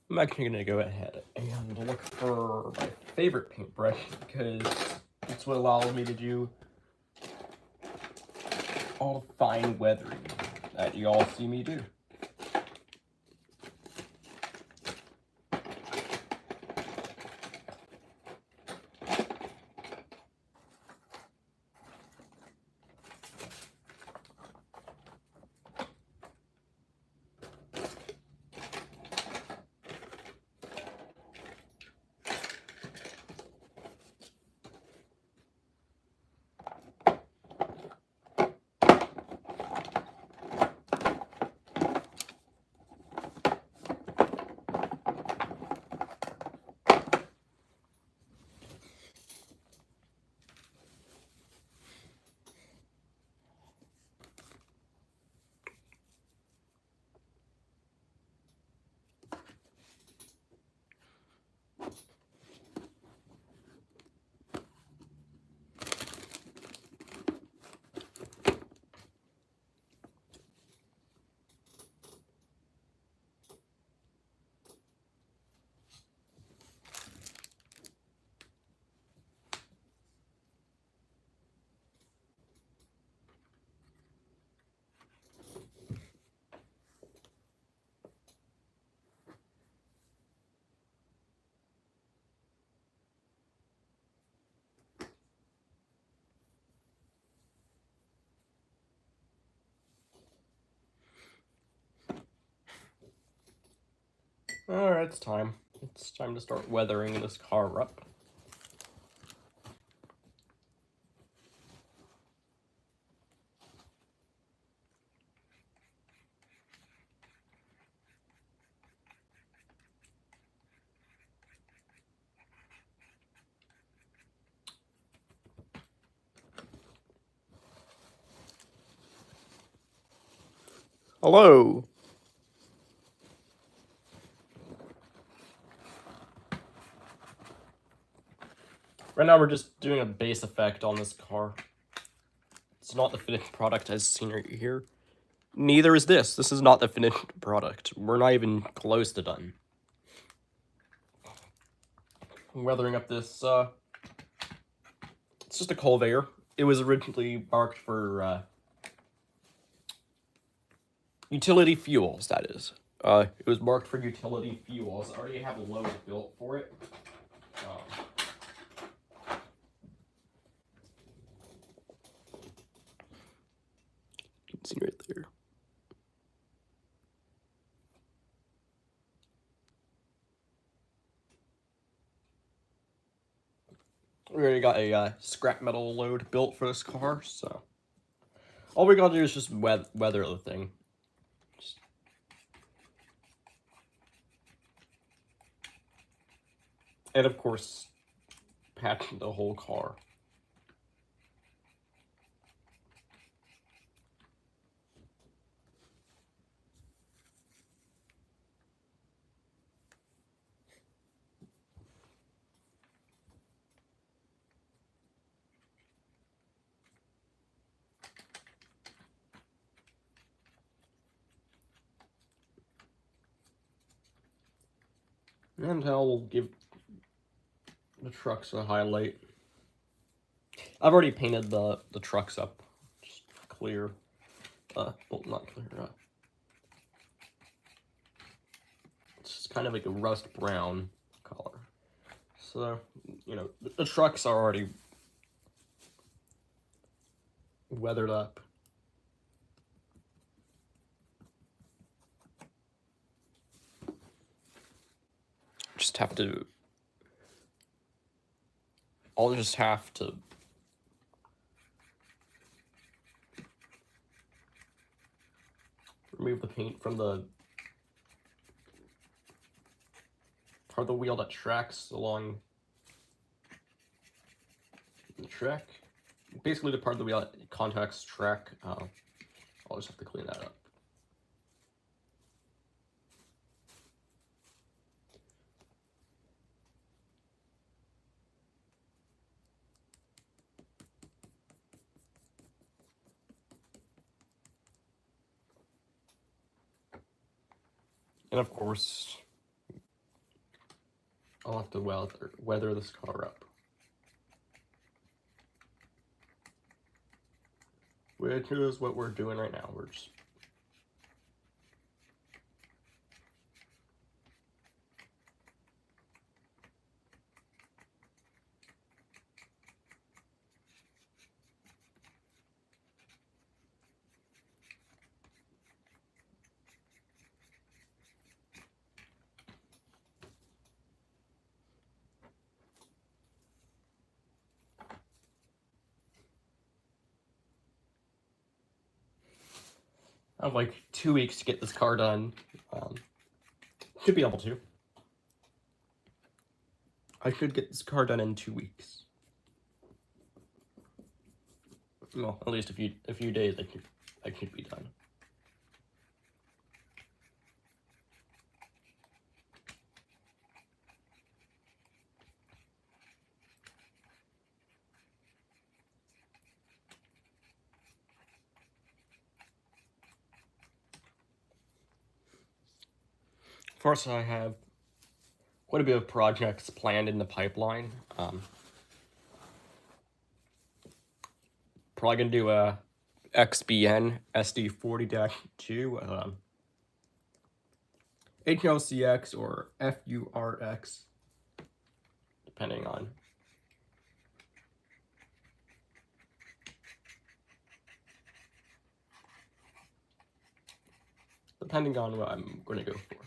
I'm actually going to go ahead and look for my favorite paintbrush because it's what allows me to do all the fine weathering that you all see me do. Alright, it's time. It's time to start weathering this car up. Hello! Right now we're just doing a base effect on this car. It's not the finished product as seen right here. Neither is this. This is not the finished product. We're not even close to done. Weathering up this, it's just a conveyor. It was originally marked for, utility fuels, that is. It was marked for utility fuels. I already have a load built for it. You can see right there. We already got a scrap metal load built for this car, so all we gotta do is just weather the thing. And of course, patch the whole car. And I'll give the trucks a highlight. I've already painted the trucks up, just clear. Well, not clear. It's just kind of like a rust brown color. So, you know, the trucks are already weathered up. Just have to. I'll just have to remove the paint from the part of the wheel that tracks along the track. Basically, the part of the wheel that contacts track. I'll just have to clean that up. And of course, I'll have to weather this car up. Which is what we're doing right now. We're just I have like 2 weeks to get this car done. Should be able to. I should get this car done in 2 weeks. Well, at least a few days I should be done. Of course, I have quite a bit of projects planned in the pipeline. Probably gonna do a XBN SD40-2, HLCX or FURX, depending on what I'm going to go for.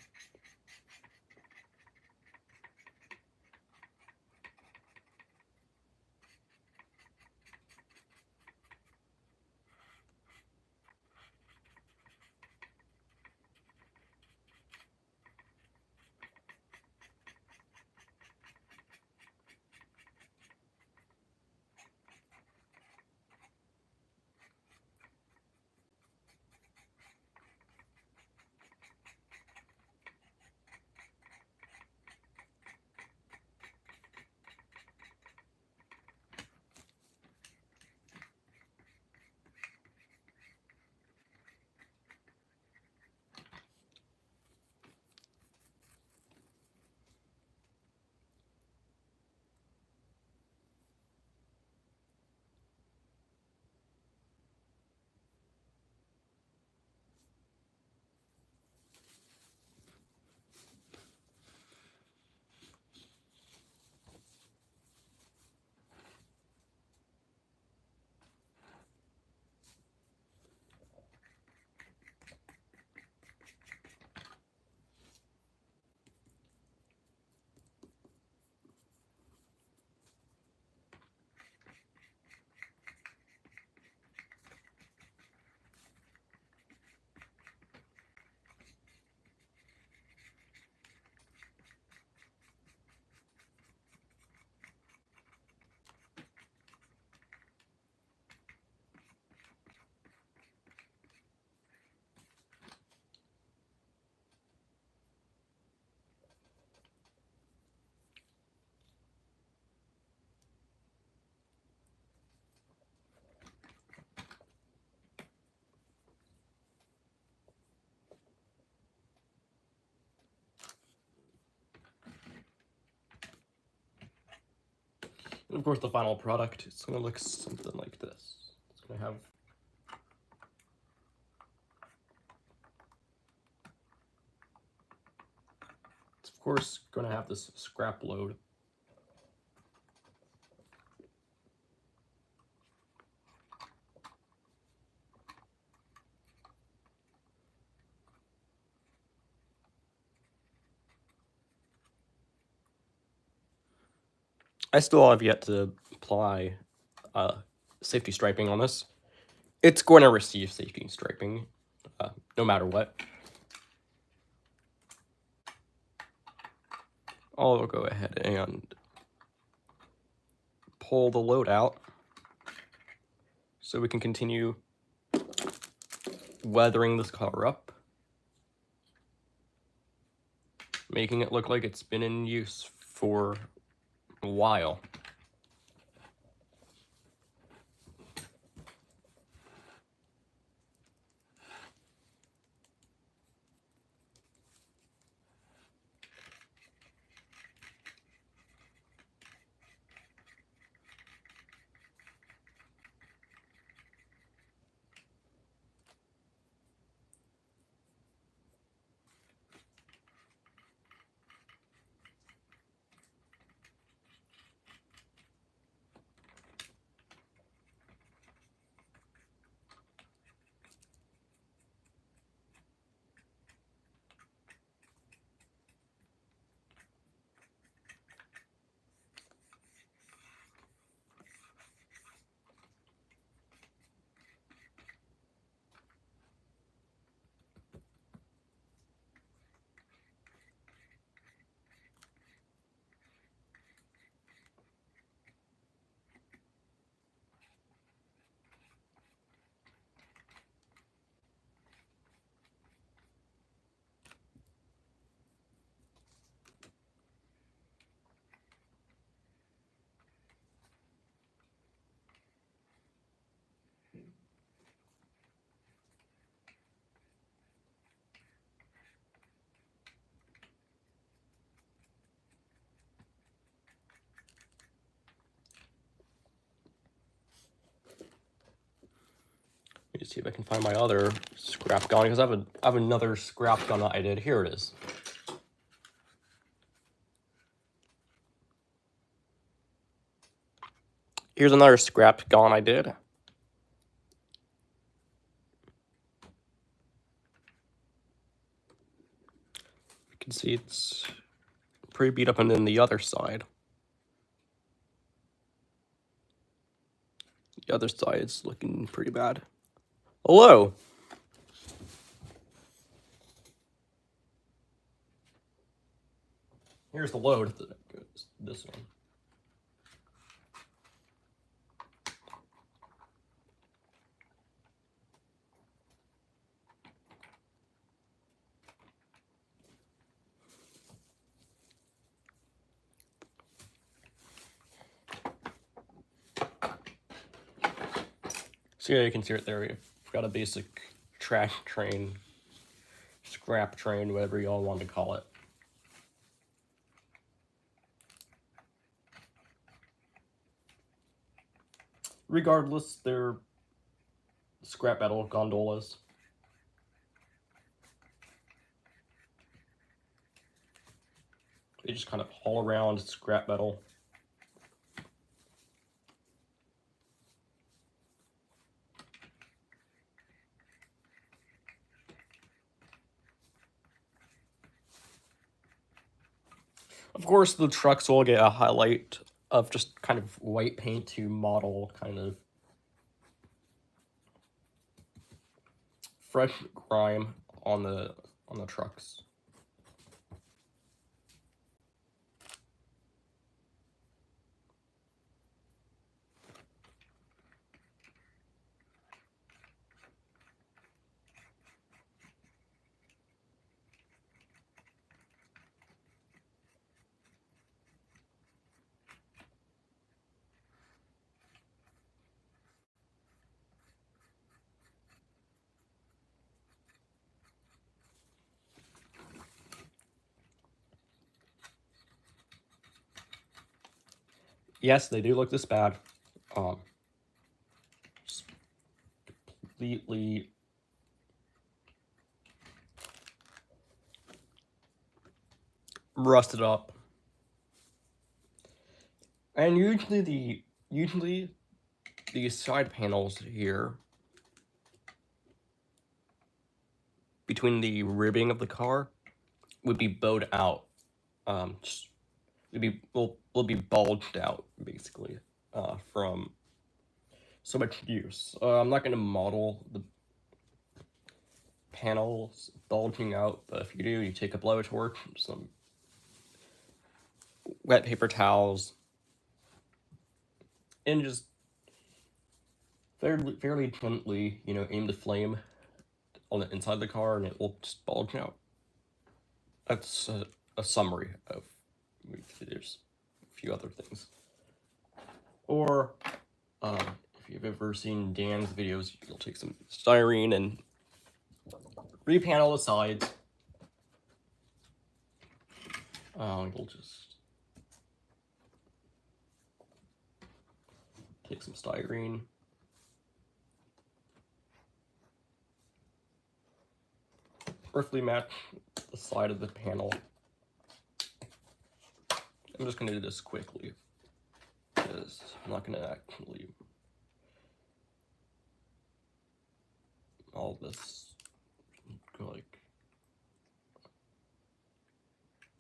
And of course, the final product is going to look something like this. It's going to have of course going to have this scrap load. I still have yet to apply safety striping on this. It's going to receive safety striping no matter what. I'll go ahead and pull the load out so we can continue weathering this car up, making it look like it's been in use for a while. Let me see if I can find my other scrap gun, because I have another scrap gun that I did. Here it is. Here's another scrap gun I did. You can see it's pretty beat up, and then the other side. The other side is looking pretty bad. Hello. Here's the load that goes this one. So yeah, you can see it there. We've got a basic trash train, scrap train, whatever y'all want to call it. Regardless, they're scrap metal gondolas. They just kind of haul around scrap metal. Of course, the trucks will get a highlight of just kind of white paint to model kind of fresh grime on the trucks. Yes, they do look this bad. Completely rusted up. And usually these side panels here, between the ribbing of the car, would be bowed out. Will be bulged out basically from so much use. I'm not going to model the panels bulging out, but if you do, you take a blowtorch, some wet paper towels, and just fairly gently, aim the flame on the inside of the car, and it will just bulge out. That's a summary of. There's a few other things. Or if you've ever seen Dan's videos, you'll take some styrene and repanel the sides. You'll just take some styrene. Roughly match the side of the panel. I'm just going to do this quickly, because I'm not going to actually all this like.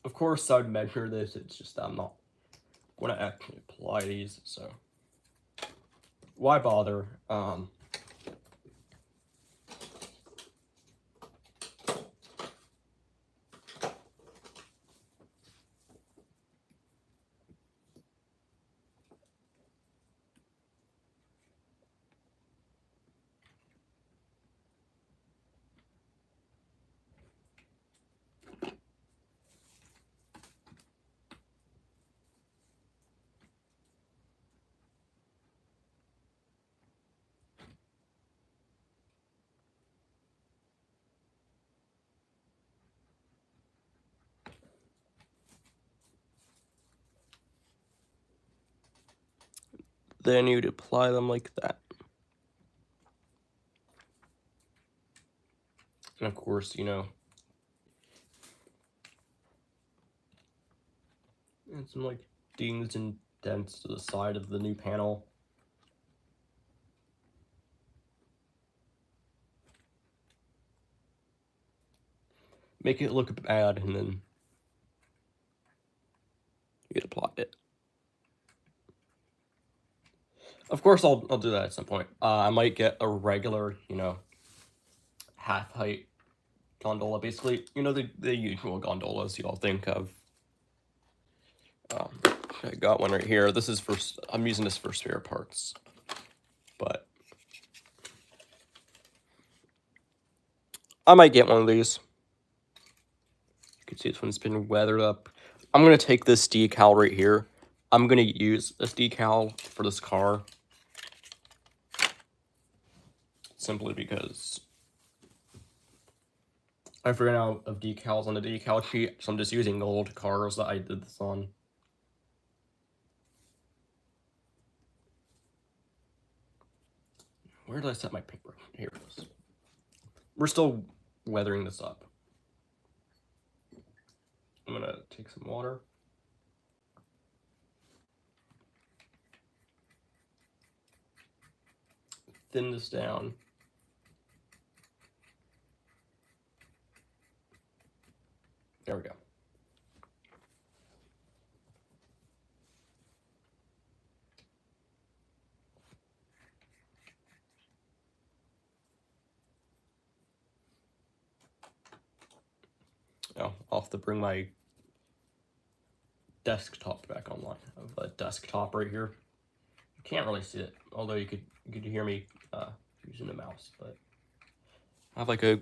Of course, I'd measure this. It's just I'm not going to actually apply these, so why bother? Then you'd apply them like that. And of course, you know, and some like dings and dents to the side of the new panel. Make it look bad, and then you'd apply it. Of course, I'll do that at some point. I might get a regular, you know, half height gondola, basically, you know, the usual gondolas you all think of. I got one right here. This is I'm using this for spare parts, but I might get one of these. You can see this one's been weathered up. I'm gonna take this decal right here. I'm gonna use this decal for this car simply because I've ran out of decals on the decal sheet, so I'm just using old cars that I did this on. Where did I set my paper? Here it is. We're still weathering this up. I'm gonna take some water. Thin this down. There we go. Oh, I'll have to bring my desktop back online. I have a desktop right here. You can't really see it, although you could hear me using the mouse. But I have like you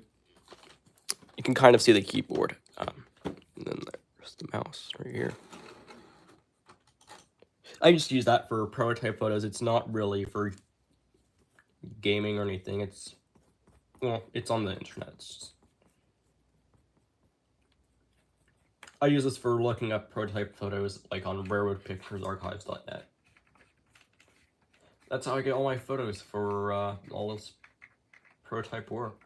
can kind of see the keyboard. And then there's the mouse right here. I just use that for prototype photos. It's not really for gaming or anything. It's on the internet. I use this for looking up prototype photos, like on railroadpicturesarchives.net. That's how I get all my photos for all this prototype work.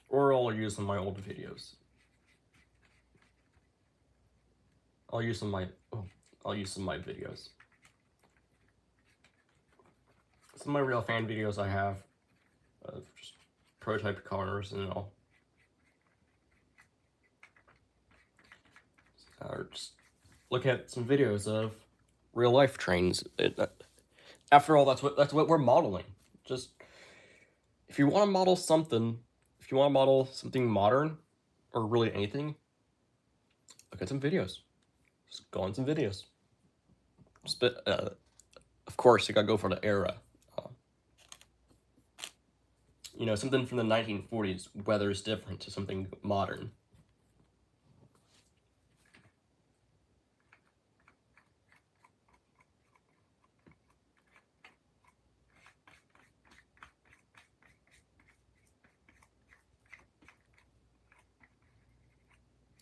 Or I'll use some of my old videos. I'll use some of my videos. Some of my real fan videos I have of just prototype cars and all. Or just look at some videos of real life trains. After all, that's what we're modeling. Just if you want to model something modern or really anything, look at some videos. Just go on some videos. Of course, you gotta go for the era. You know, something from the 1940s, weather is different to something modern.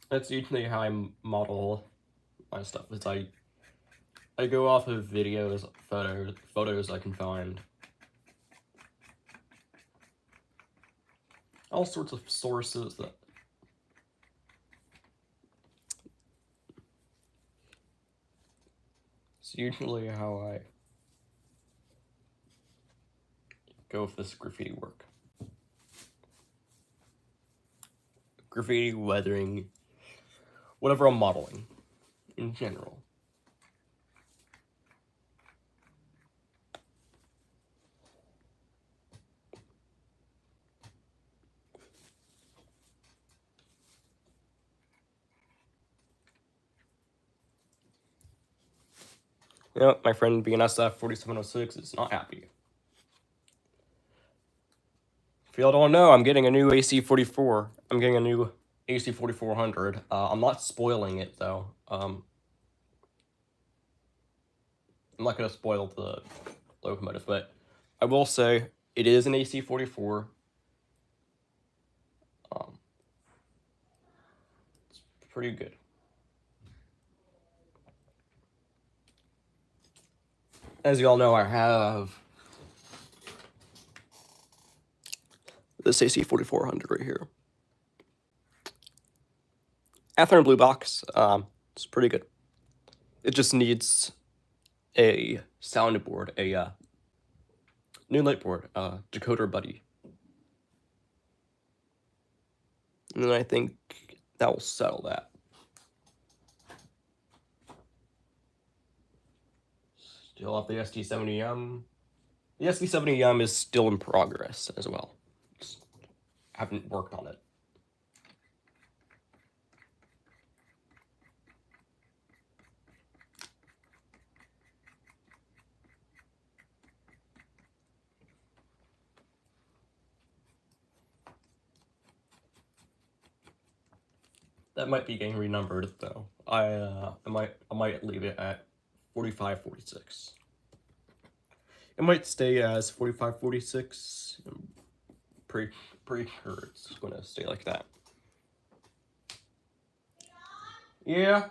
That's usually how I model my stuff. Is I go off of videos, photos I can find. All sorts of sources that it's usually how I go with this graffiti work. Graffiti, weathering, whatever I'm modeling in general. You know, my friend BNSF 4706 is not happy. If y'all don't know, I'm getting a new AC44. I'm getting a new AC4400. I'm not spoiling it though. I'm not gonna spoil the locomotive, but I will say it is an AC44. It's pretty good. As you all know, I have this AC4400 right here. Athearn blue box, it's pretty good. It just needs a soundboard, a new light board, decoder buddy. And then I think that will settle that. Still off the SD70M. The SD70M is still in progress as well. Just haven't worked on it. That might be getting renumbered though. I might leave it at 4546. It might stay as 4546. Pretty sure it's gonna stay like that. Yeah.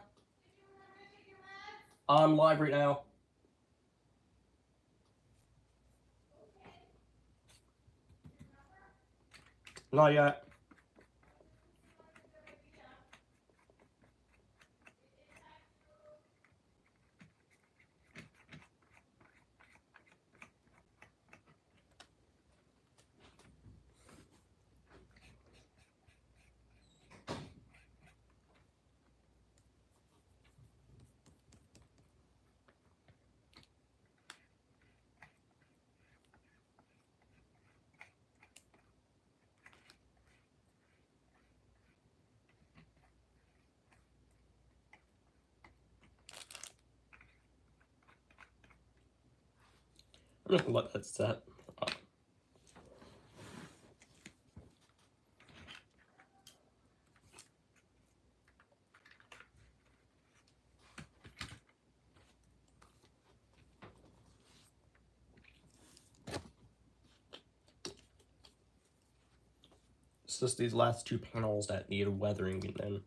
I'm live right now. Not yet. I'm just gonna let that set. It's just these last two panels that need weathering and then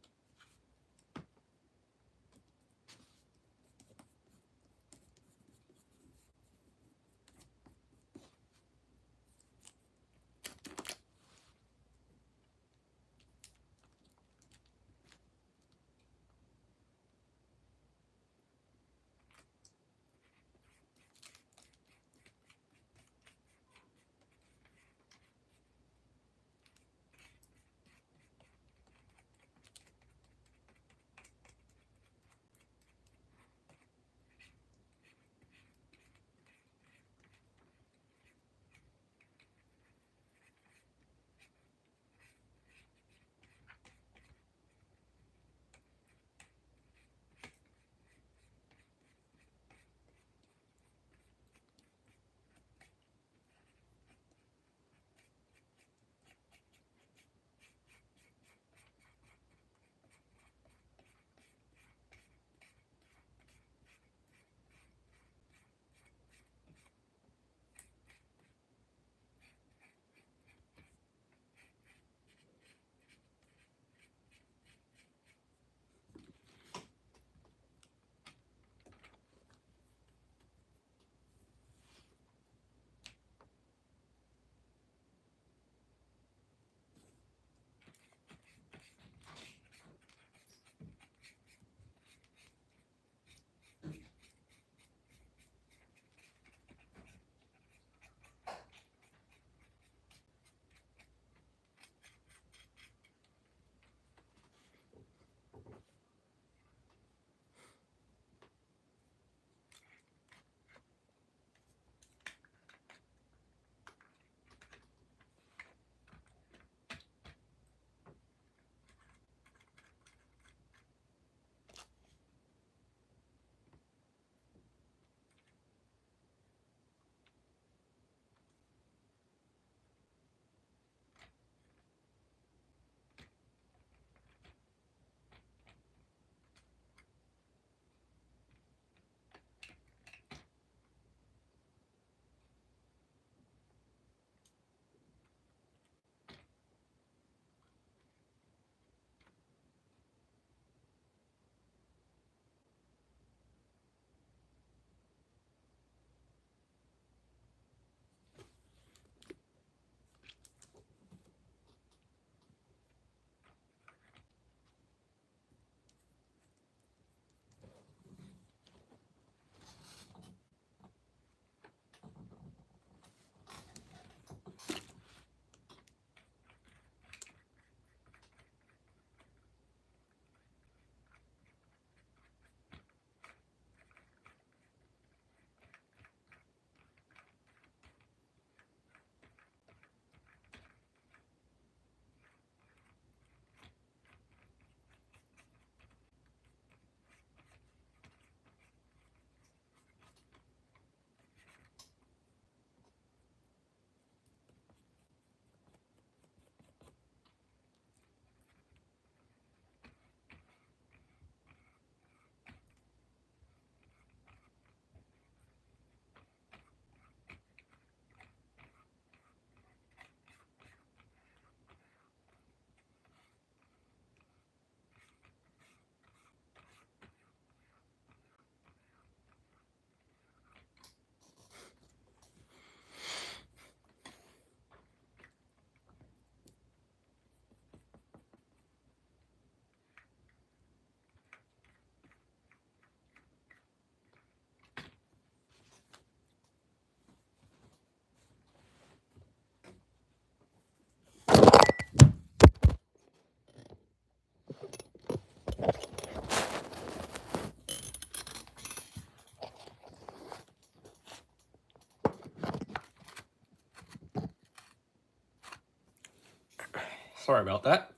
Sorry about that.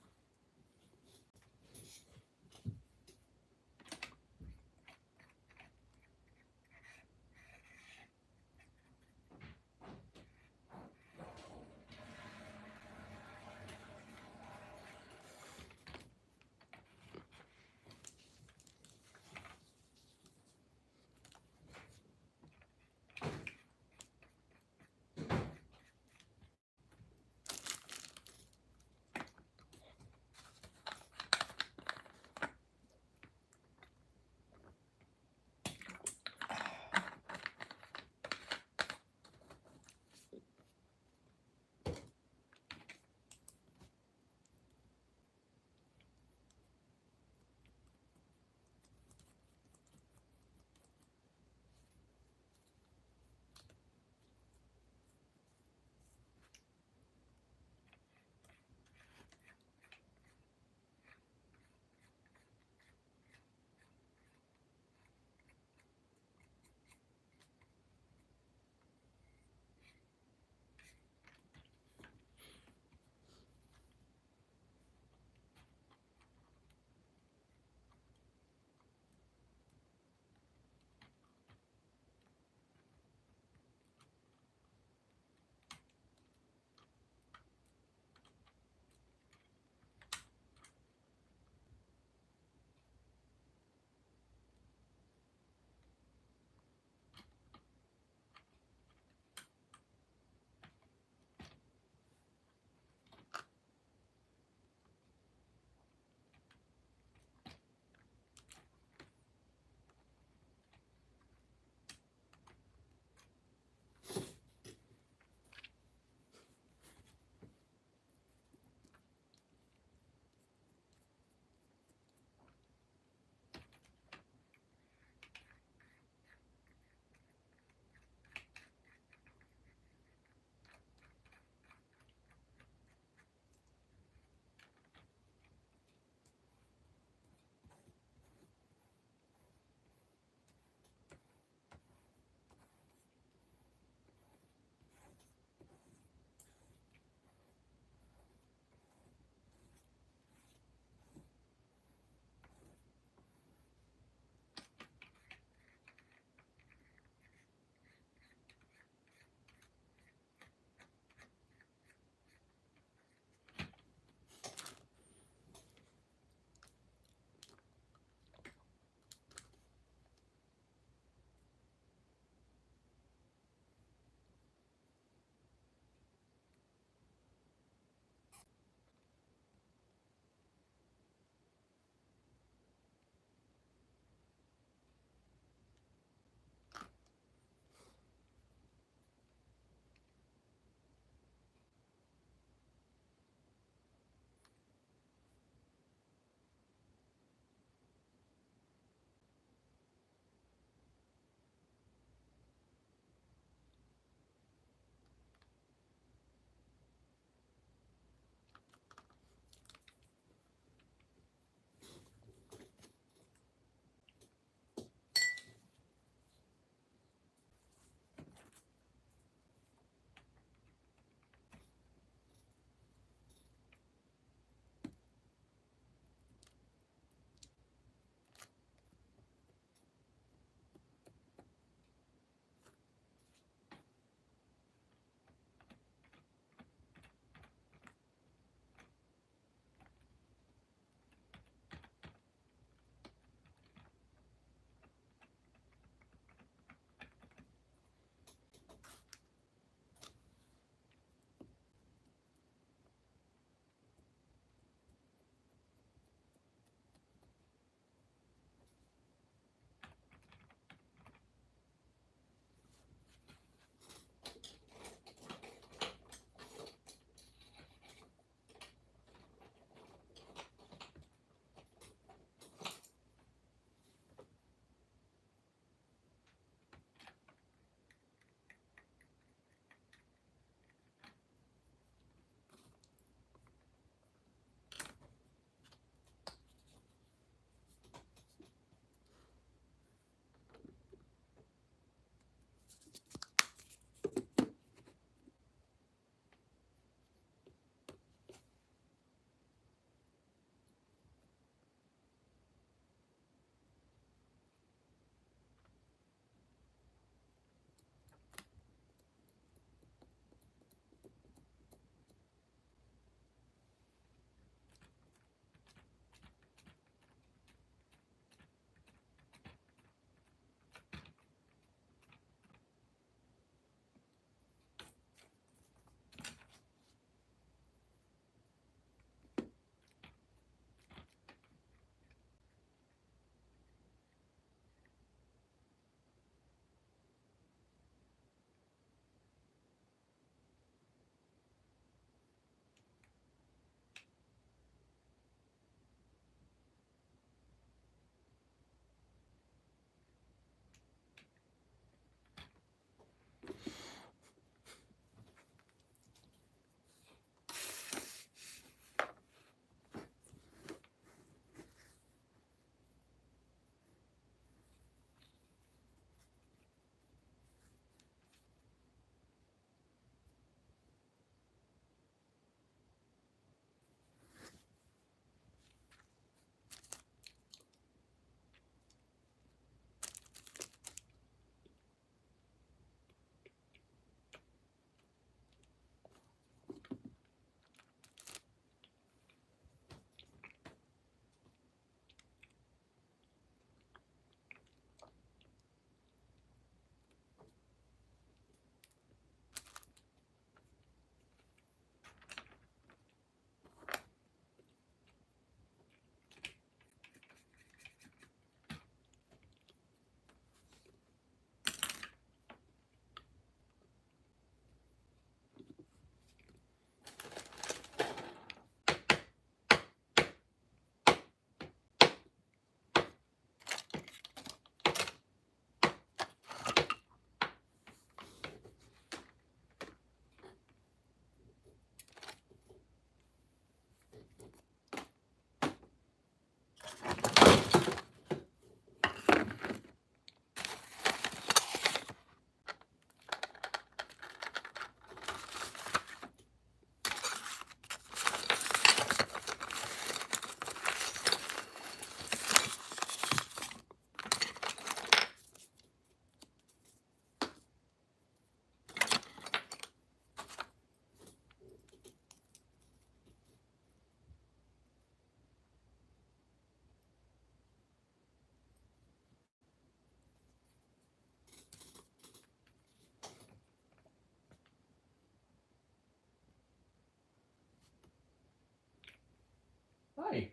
Hi.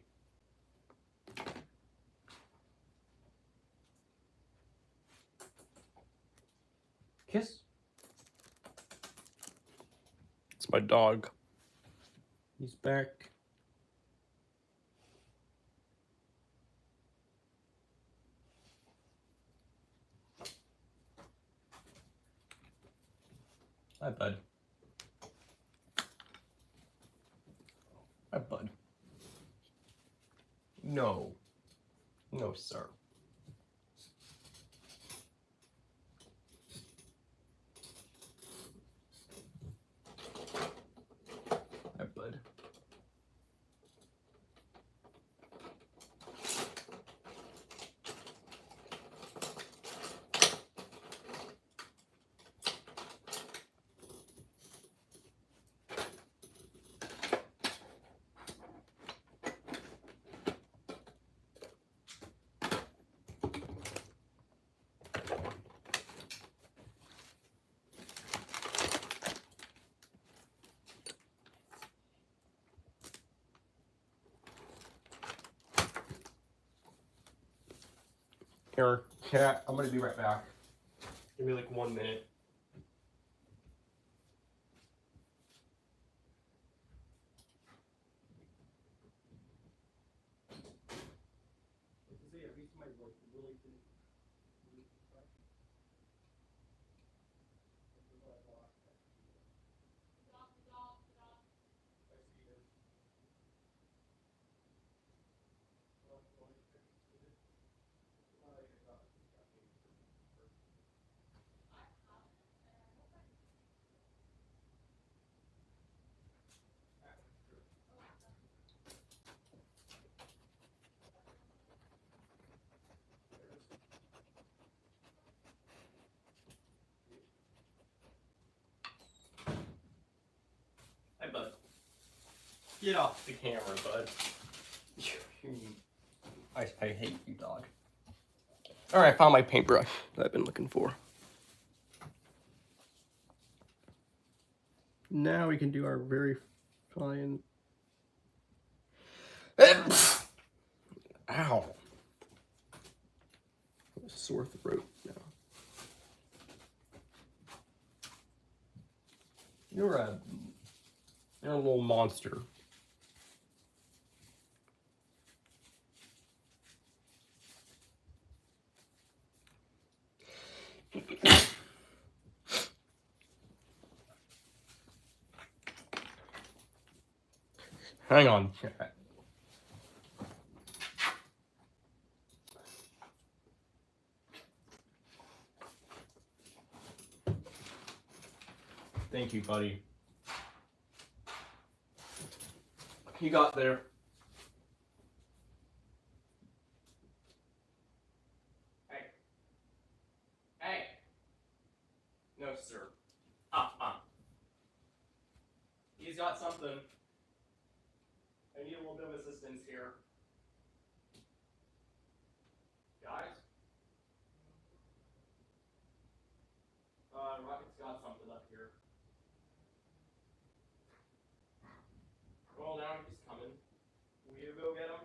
Kiss. It's my dog. He's back. Hi, bud. Hi, bud. No. No, sir. Hi, bud. Here, cat. I'm gonna be right back. Give me like 1 minute. Hi, bud. Get off the camera, bud. I hate you, dog. Alright, I found my paintbrush that I've been looking for. Now we can do our very fine... Ow. Sore throat now. You're a little monster. Hang on. Thank you, buddy. You got there. Hey. Hey. No, sir. He's got something. I need a little bit of assistance here. Guys? Rocket's got something up here. Roll down, he's coming. Will you go get him?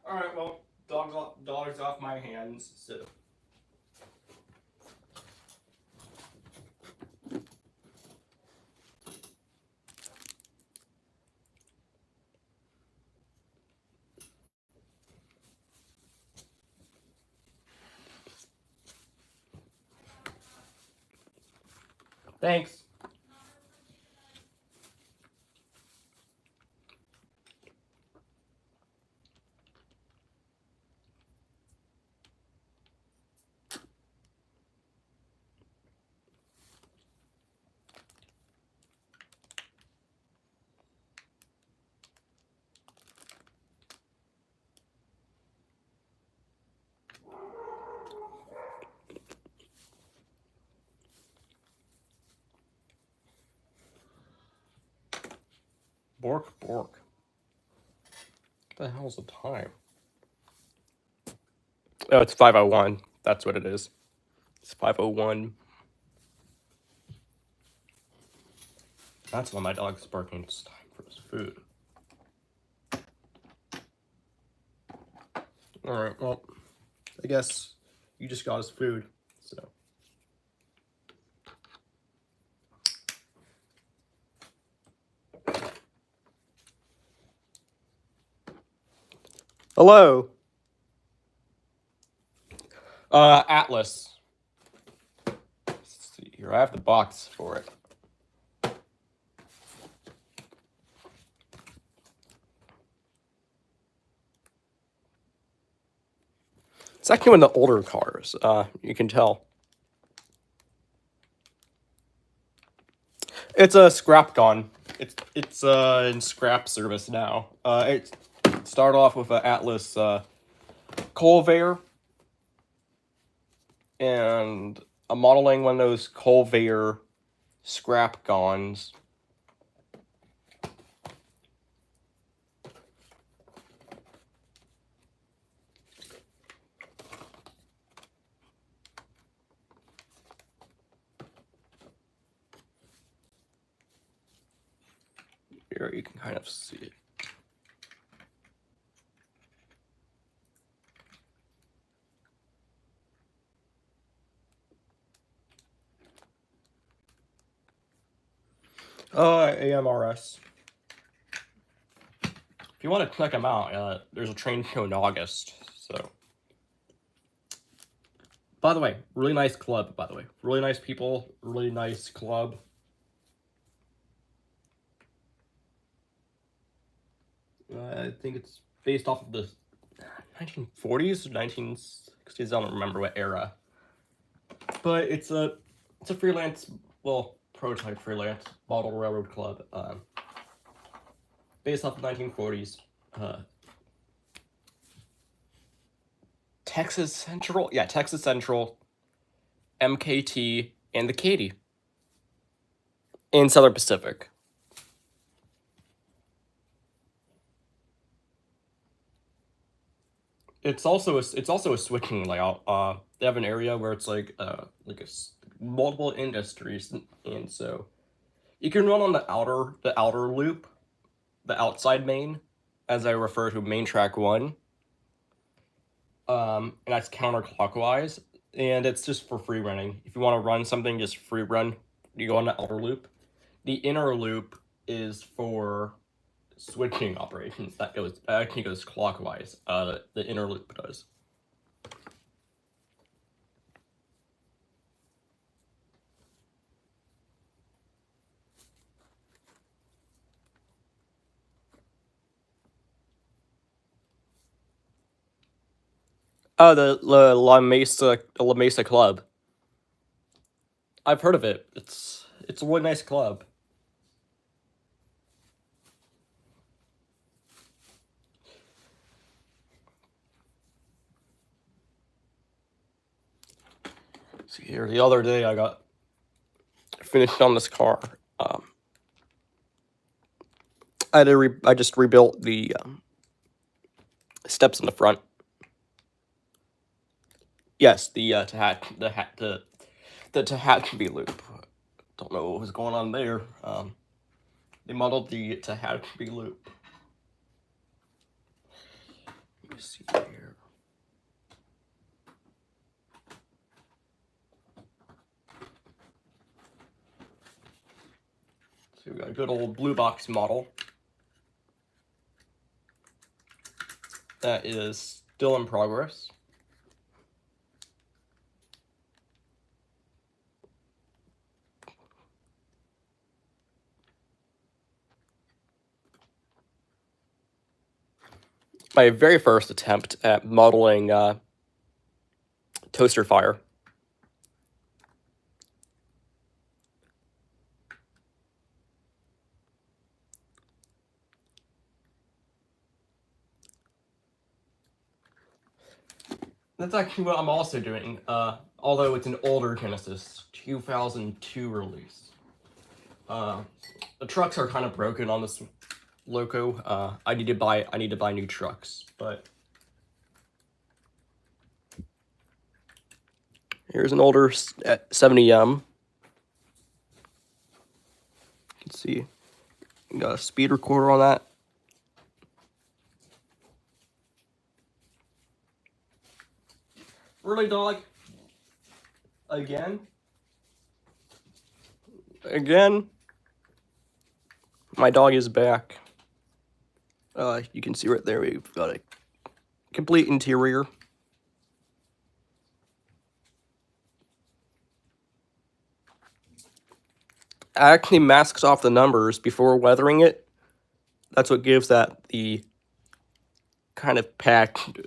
Alright, well, dog's off my hands, so. Thanks. Bork, bork. What the hell's the time? Oh, it's 5:01. That's what it is. It's 5:01. That's why my dog's barking. It's time for his food. Alright, well, I guess you just got his food, so. Hello. Atlas. Let's see here. I have the box for it. It's actually one of the older cars. You can tell. It's a scrap gone. It's in scrap service now. It started off with an Atlas Colvair, and I'm modeling one of those Colvair scrap gons. Here you can kind of see it. AMRS. If you want to check them out, there's a train show in August, so. By the way, really nice club, by the way. Really nice people, really nice club. I think it's based off of the 1940s, 1960s, I don't remember what era. But it's a freelance, well, prototype freelance model railroad club, based off the 1940s. Texas Central, yeah, Texas Central, MKT, and the Katy in Southern Pacific. It's also a switching layout. They have an area where it's like multiple industries, and so you can run on the outer loop, the outside main, as I refer to main track 1. And that's counterclockwise, and it's just for free running. If you want to run something, just free run. You go on the outer loop. The inner loop is for switching operations. That actually goes clockwise. The inner loop does. Oh, the La Mesa Club. I've heard of it. It's a really nice club. See here, the other day I got finished on this car. I just rebuilt the steps in the front. Yes, the Tehachapi loop. Don't know what was going on there. They modeled the Tehachapi loop. Let me see here. So we got a good old blue box model that is still in progress. My very first attempt at modeling toaster fire. That's actually what I'm also doing, although it's an older Genesis, 2002 release. The trucks are kind of broken on this loco. I need to buy new trucks, but Here's an older 70M. You can see got a speed recorder on that. Really, dog? Again? My dog is back. You can see right there we've got a complete interior. I actually masks off the numbers before weathering it. That's what gives that the kind of packed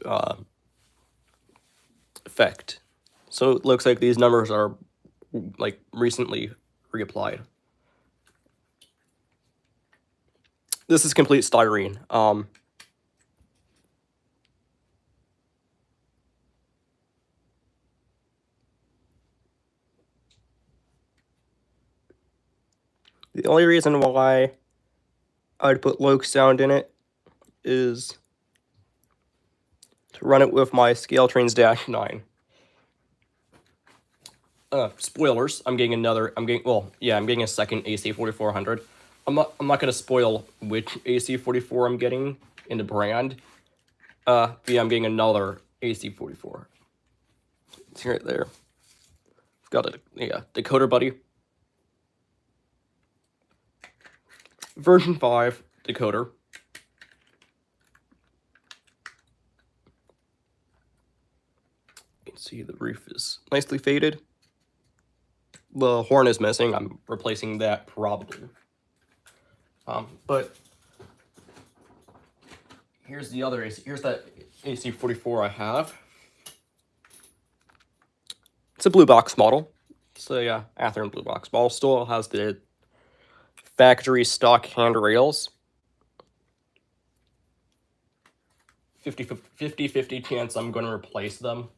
effect. So it looks like these numbers are like recently reapplied. This is complete styrene. The only reason why I'd put low sound in it is to run it with my Scale Trains Dash 9. Spoilers. I'm getting a second AC4400. I'm not gonna spoil which AC44 I'm getting in the brand. But yeah, I'm getting another AC44. It's right there. Got a decoder buddy. Version 5 decoder. You can see the roof is nicely faded. The horn is missing. I'm replacing that probably. But here's the other AC. Here's that AC44 I have. It's a blue box model. So yeah, Athearn blue box model. Still has the factory stock handrails. 50-50 chance I'm going to replace them.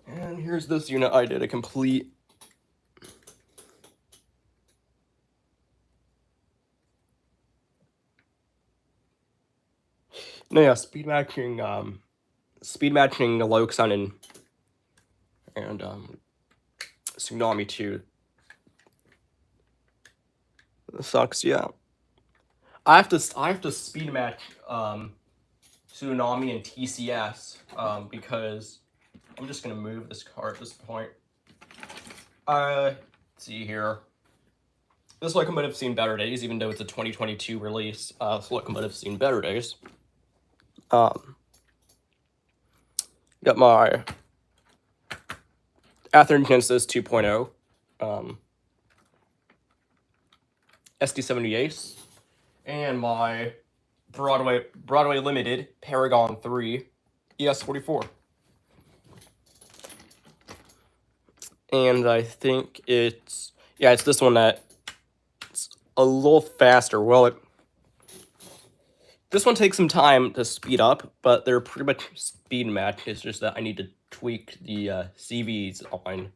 And here's this unit I did a complete speed matching Loxan and Tsunami 2. This sucks, yeah. I have to speed match Tsunami and TCS because I'm just gonna move this car at this point. Let's see here. This locomotive might have seen better days, even though it's a 2022 release. This locomotive might have seen better days. Got my Athearn Genesis 2.0, SD78, and my Broadway Limited Paragon 3 ES44. And I think it's this one that it's a little faster. Well, this one takes some time to speed up, but they're pretty much speed match. It's just that I need to tweak the CVs on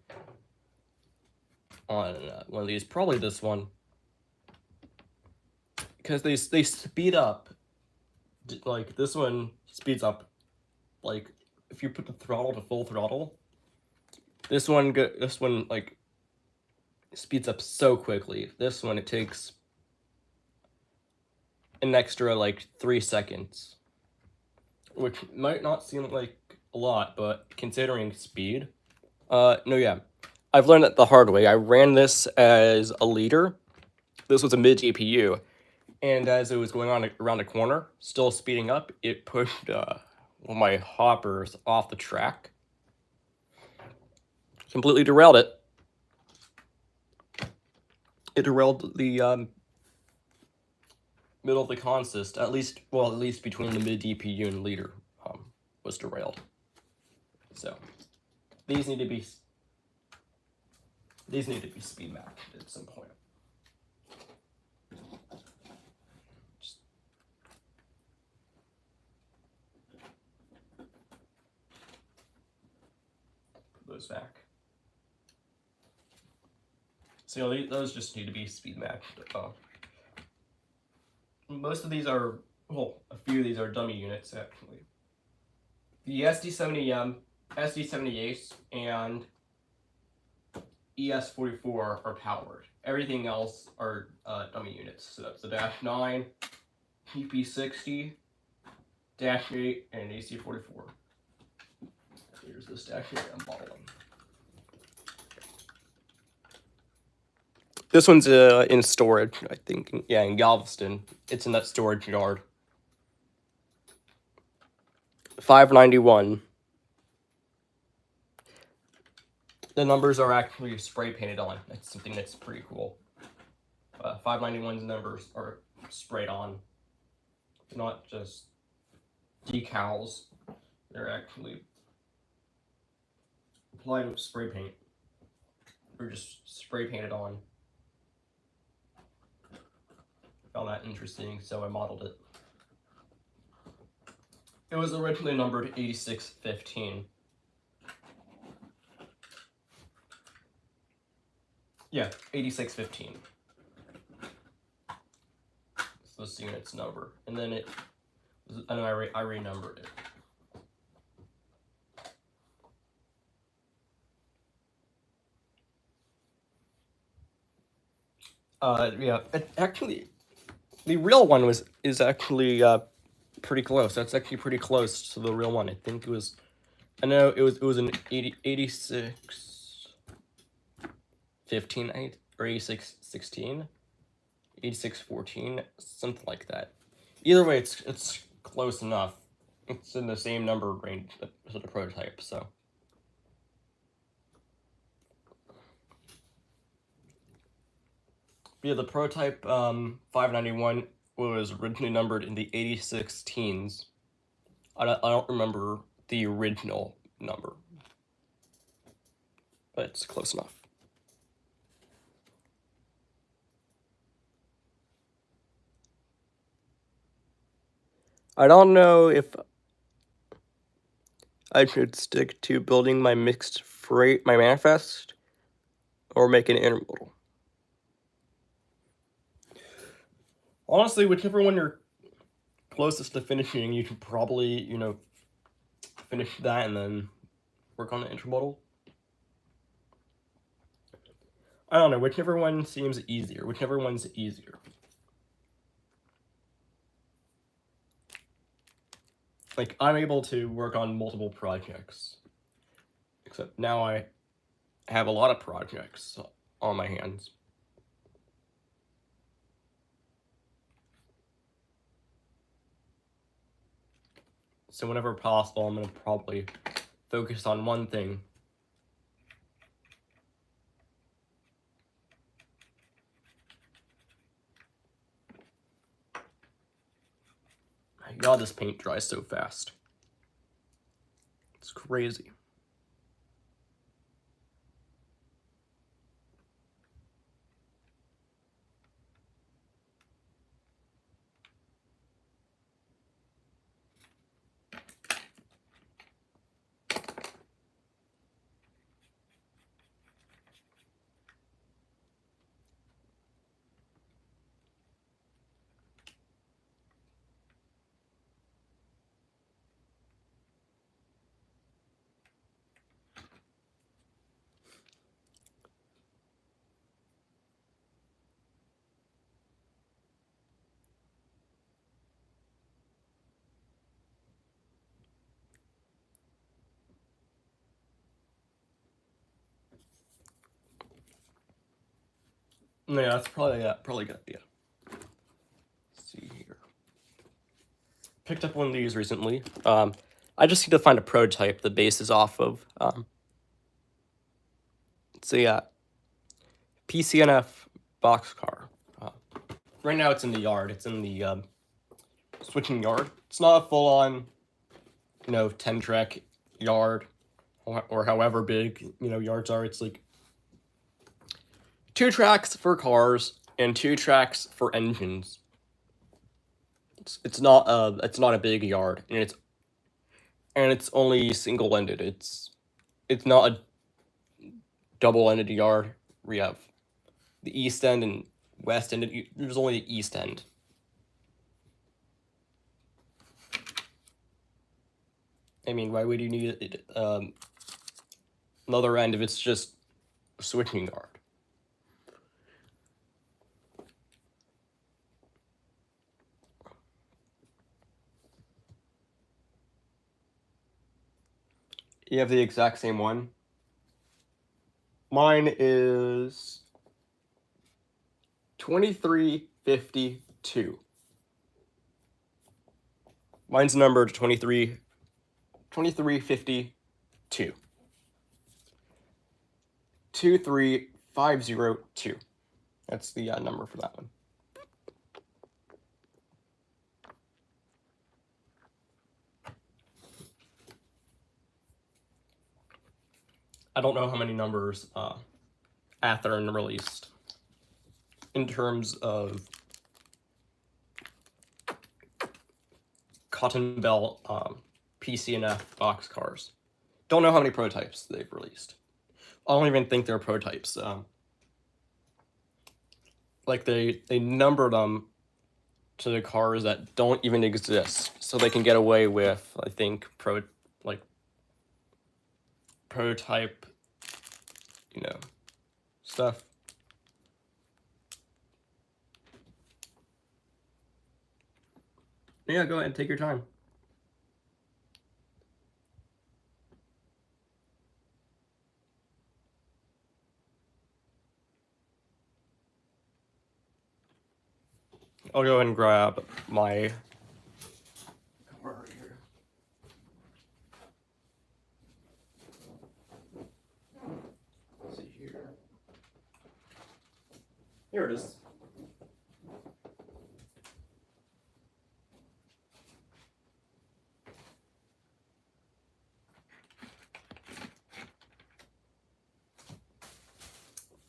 one of these, probably this one, because they speed up. Like this one speeds up, like if you put the throttle to full throttle. This one like speeds up so quickly. This one it takes an extra like 3 seconds, which might not seem like a lot, but considering speed, I've learned it the hard way. I ran this as a leader. This was a mid GPU, and as it was going on around the corner, still speeding up, it pushed one of my hoppers off the track. Completely derailed it. It derailed the middle of the consist, at least between the mid DPU and leader was derailed. So these need to be speed matched at some point. Put those back. So those just need to be speed matched. most of these are, well, a few of these are dummy units actually. The SD70M, SD78, and ES44 are powered. Everything else are dummy units. So that's the Dash 9, PP60, Dash 8, and AC44. Here's this Dash 8 I'm modeling. This one's in storage, I think. Yeah, in Galveston. It's in that storage yard. 591. The numbers are actually spray painted on. That's something that's pretty cool. 591's numbers are sprayed on. They're not just decals. They're actually applied with spray paint. They're just spray painted on. Found that interesting, so I modeled it. It was originally numbered 8615. Yeah, 8615. So this unit's number, and then I renumbered it. Yeah, actually, the real one is actually pretty close. That's actually pretty close to the real one. I think it was. I know it was an 8615 or 8616, 8614, something like that. Either way, it's close enough. It's in the same number range as the prototype, so. Yeah, the prototype 591 was originally numbered in the 86 teens. I don't remember the original number, but it's close enough. I don't know if I should stick to building my mixed freight, my manifest, or make an intermodal. Honestly, whichever one you're closest to finishing, you should probably, finish that and then work on the intermodal. I don't know, whichever one seems easier, whichever one's easier. Like, I'm able to work on multiple projects. Except now I have a lot of projects on my hands. So whenever possible, I'm going to probably focus on one thing. My God, this paint dries so fast. It's crazy. Yeah, that's probably a good idea. Let's see here. Picked up one of these recently. I just need to find a prototype the base is off of. So yeah, PCNF boxcar. Right now it's in the yard. It's in the switching yard. It's not a full-on, 10-track yard, or however big, yards are. It's like 2 tracks for cars and 2 tracks for engines. It's not a big yard, and it's only single-ended. It's not a double-ended yard. We have the east end and west end. There's only the east end. I mean, why would you need another end if it's just a switching guard? You have the exact same one. Mine is 2352. Mine's numbered 2352. 23502. That's the number for that one. I don't know how many numbers Athearn released in terms of Cotton Belt PCNF boxcars. Don't know how many prototypes they've released. I don't even think they're prototypes. Like they numbered them to the cars that don't even exist, so they can get away with, I think, prototype, stuff. Yeah, go ahead, take your time. I'll go ahead and grab my car right here. Let's see here. Here it is.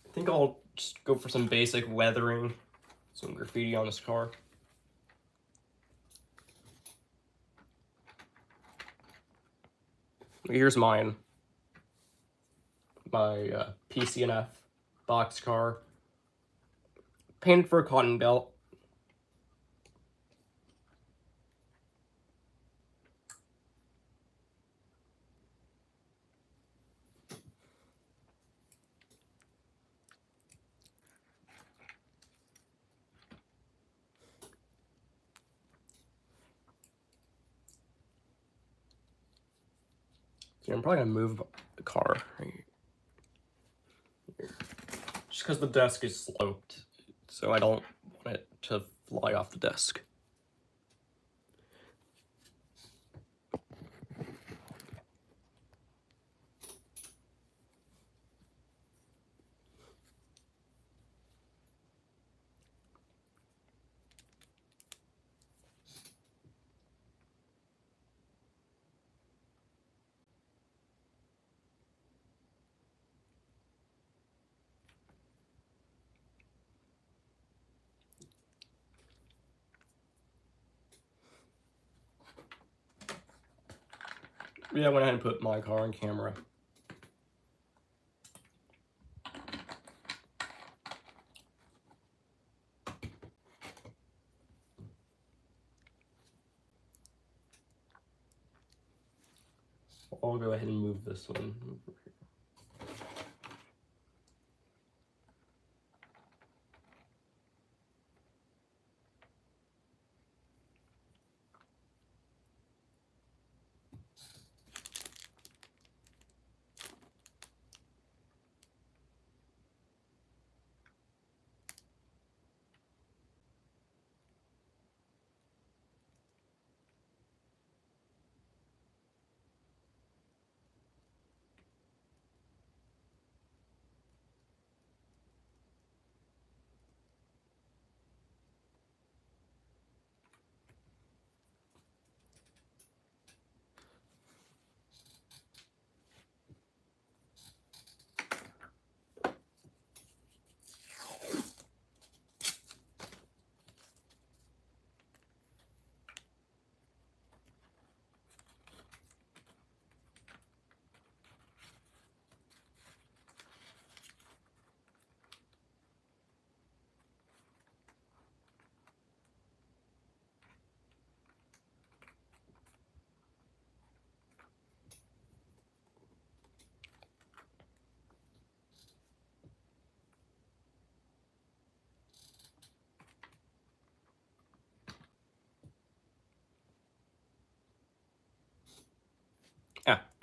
I think I'll just go for some basic weathering, some graffiti on this car. Here's mine. My PCNF box car. Painted for a Cotton Belt. So I'm probably gonna move the car right here. Just because the desk is sloped, so I don't want it to fly off the desk. Yeah, I went ahead and put my car on camera. I'll go ahead and move this one.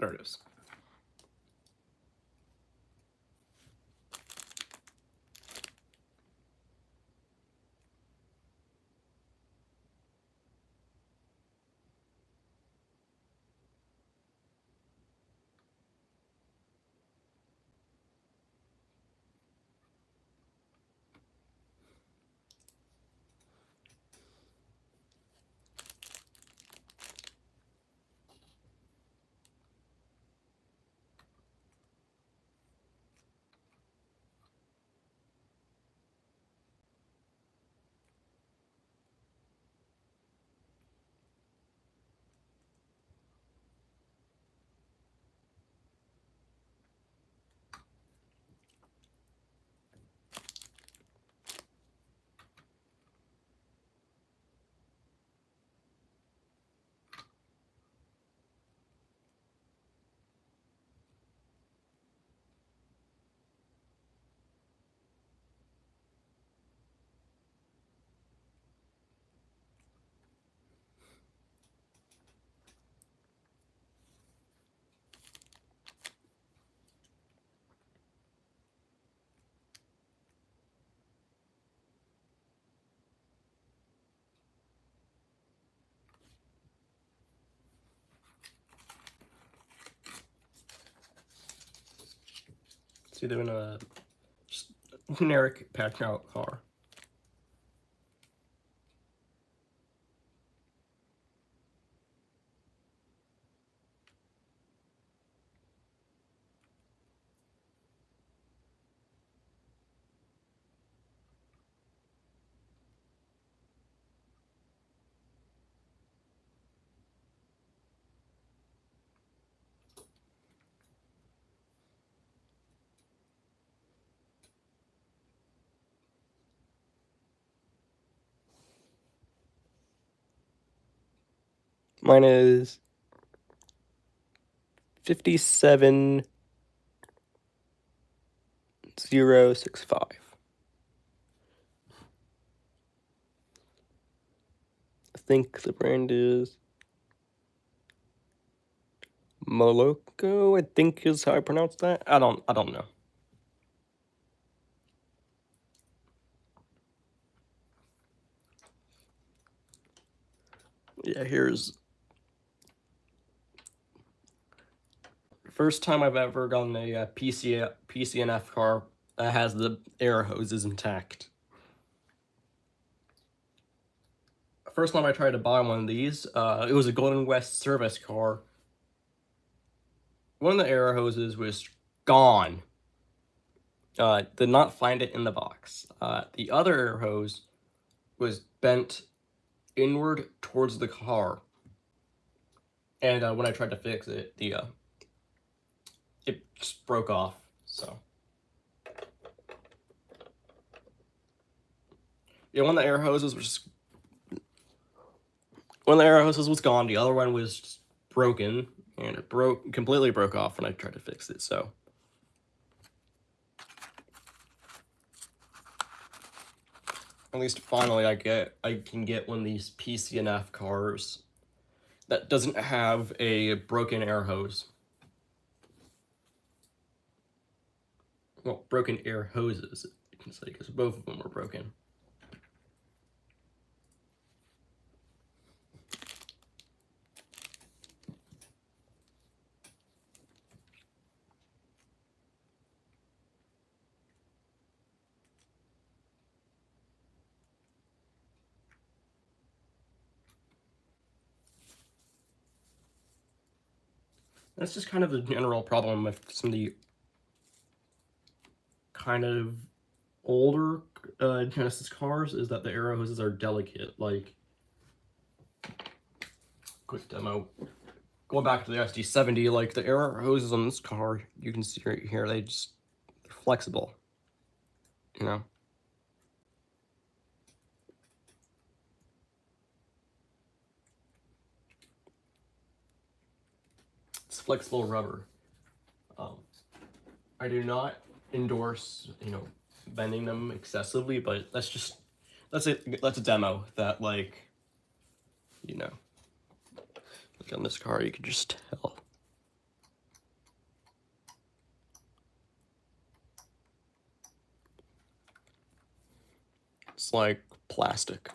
There it is. See, they're in a just generic patch out car. Mine is 57065. I think the brand is Moloko, I think is how I pronounce that. I don't know. Yeah, here's first time I've ever gotten a PCNF car that has the air hoses intact. First time I tried to buy one of these, it was a Golden West service car. One of the air hoses was gone. Did not find it in the box. The other air hose was bent inward towards the car. And when I tried to fix it, it just broke off, so. Yeah, one of the air hoses was gone. The other one was just broken, and it completely broke off when I tried to fix it. So at least finally, I can get one of these PCNF cars that doesn't have a broken air hose. Well, broken air hoses, you can say, because both of them were broken. That's just kind of the general problem with some of the kind of older Genesis cars, is that the air hoses are delicate. Like, quick demo. Going back to the SD70, like the air hoses on this car, you can see right here, they're flexible, you know? It's flexible rubber. I do not endorse, bending them excessively, but that's a demo that, like on this car, you can just tell. It's like plastic.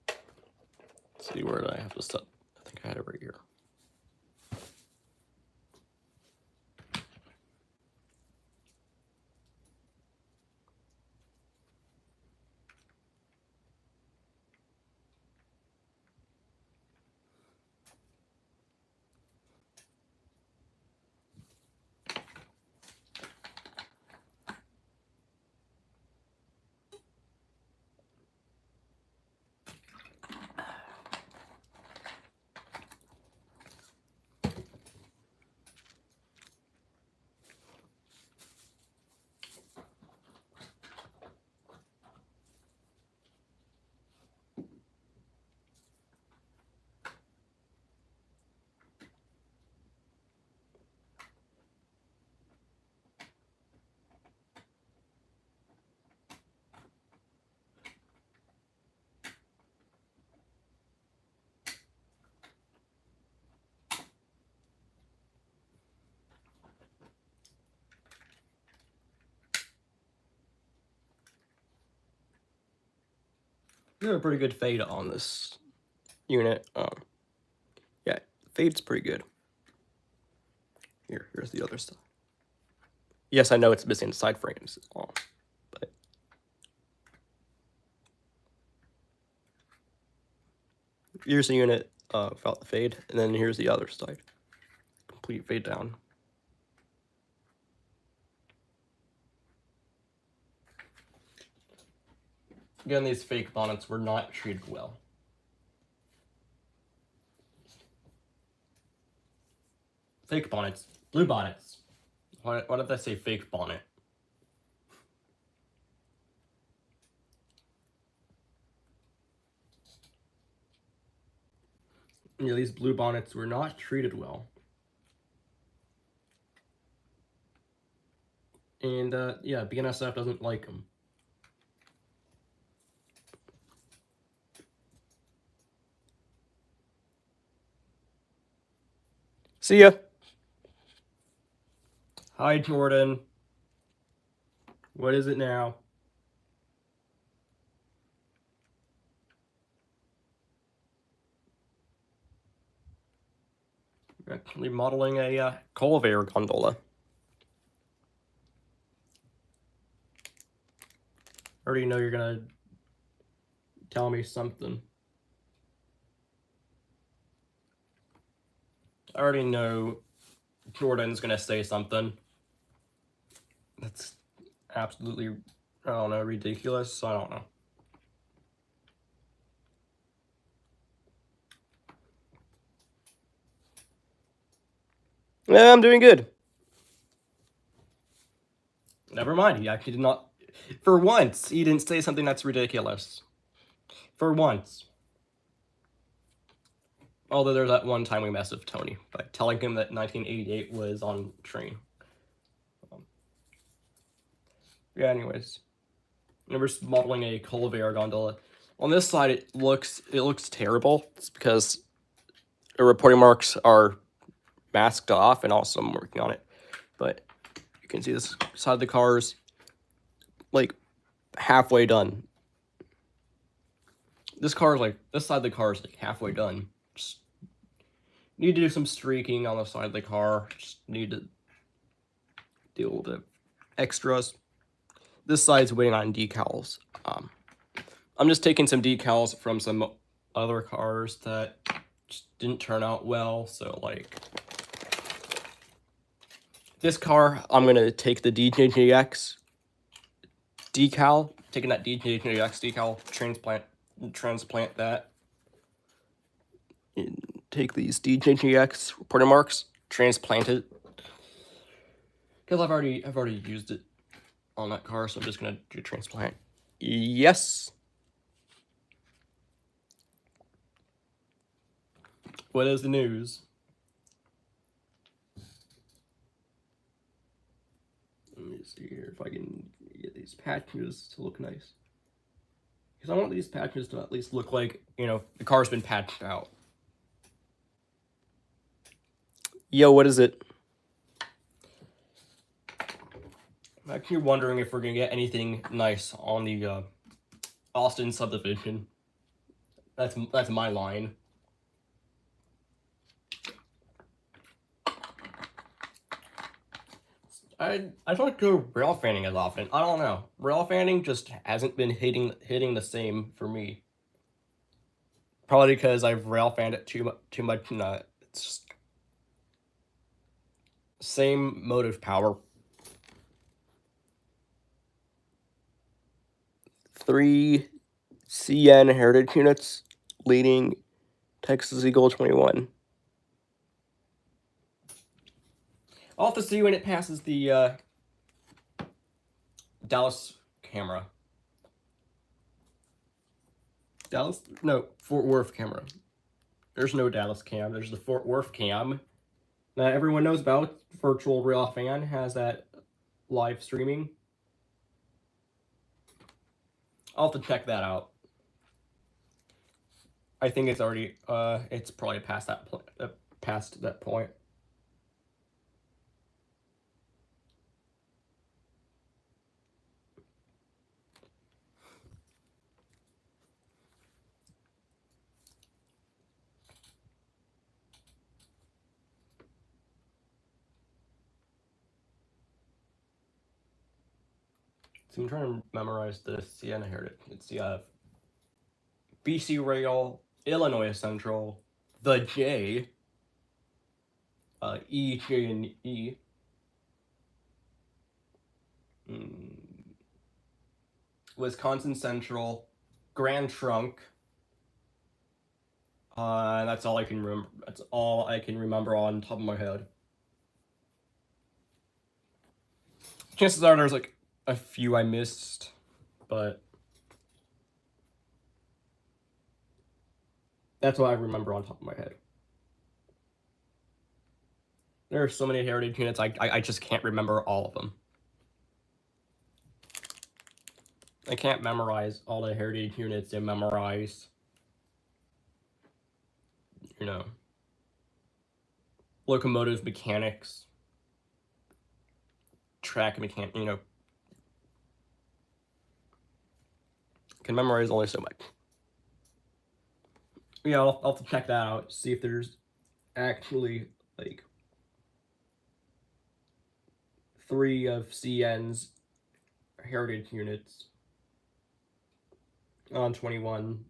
Let's see, where did I have to set? I think I had it right here. You have a pretty good fade on this unit. Yeah, fade's pretty good. Here's the other stuff. Yes, I know it's missing the side frames, but here's the unit without the fade, and then here's the other side. Complete fade down. Again, these fake bonnets were not treated well. Fake bonnets. Blue bonnets. Why did I say fake bonnet? Yeah, these blue bonnets were not treated well. And, yeah, BNSF doesn't like them. See ya. Hi, Jordan. What is it now? We're actually modeling a Colvair gondola. I already know you're gonna tell me something. I already know Jordan's gonna say something that's absolutely, I don't know, ridiculous. I don't know. Yeah, I'm doing good. Never mind, he actually did not. For once, he didn't say something that's ridiculous. For once. Although there's that one time we messed with Tony by telling him that 1988 was on train. Yeah, anyways. We're just modeling a Colvair gondola. On this side, it looks terrible. It's because the reporting marks are masked off, and also I'm working on it. But you can see this side of the car's like halfway done. This side of the car is like halfway done. Just need to do some streaking on the side of the car. Just need to deal with the extras. This side's waiting on decals. I'm just taking some decals from some other cars that just didn't turn out well. So like this car, I'm gonna take the DJJX decal, taking that DJJX decal, transplant that. And take these DJJX reporter marks, transplant it. Because I've already used it on that car, so I'm just gonna do transplant. Yes. What is the news? Let me see here if I can get these patches to look nice. Because I want these patches to at least look like, you know, the car's been patched out. Yo, what is it? I'm actually wondering if we're gonna get anything nice on the Austin subdivision. That's my line. I don't go rail fanning as often. I don't know. Rail fanning just hasn't been hitting the same for me. Probably because I've rail fanned it too much. It's just same motive power. 3 CN heritage units leading Texas Eagle 21. I'll have to see when it passes the Dallas camera. Fort Worth camera. There's no Dallas cam. There's the Fort Worth cam that everyone knows about. Virtual Rail Fan has that live streaming. I'll have to check that out. I think it's already it's probably past that point. So I'm trying to memorize the Sienna heritage. It's BC Rail, Illinois Central, the J, E, J, and E. Wisconsin Central, Grand Trunk. That's all I can remember. That's all I can remember on top of my head. Chances are there's like a few I missed, but that's what I remember on top of my head. There are so many heritage units, I just can't remember all of them. I can't memorize all the heritage units and memorize, locomotive mechanics, track mechanic, can memorize only so much. Yeah, I'll have to check that out, see if there's actually, like, 3 of CN's heritage units on 21.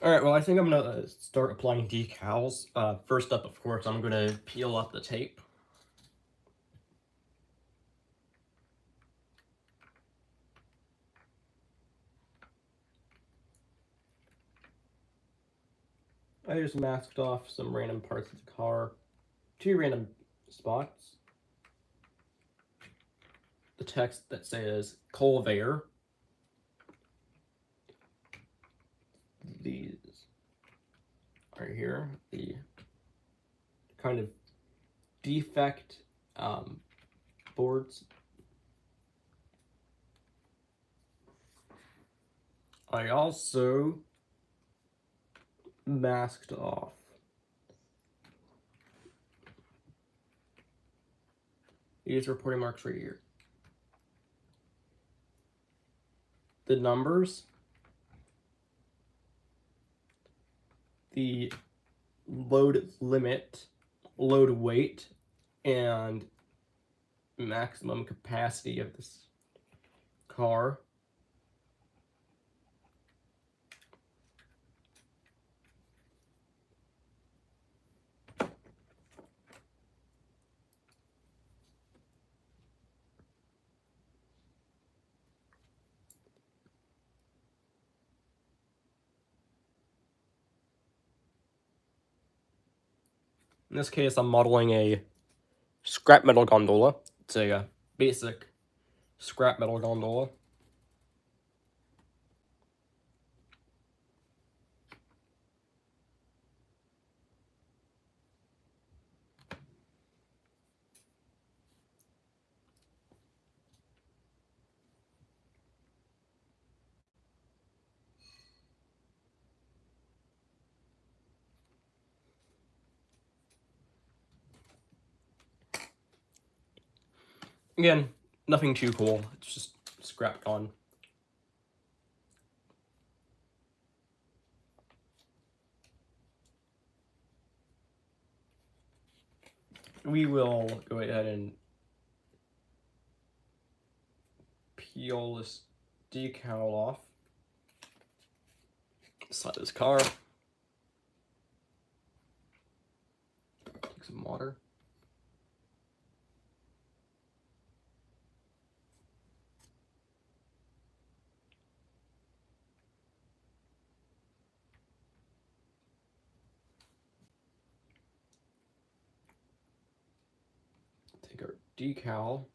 Alright, well, I think I'm gonna start applying decals. First up, of course, I'm gonna peel up the tape. I just masked off some random parts of the car, 2 random spots. The text that says Colvair. These are here, the kind of defect boards. I also masked off these reporting marks right here. The numbers, the load limit, load weight, and maximum capacity of this car. In this case, I'm modeling a scrap metal gondola. It's a basic scrap metal gondola. Again, nothing too cool. It's just scrapped on. We will go ahead and peel this decal off. Inside this car. Take some water. Take our decal.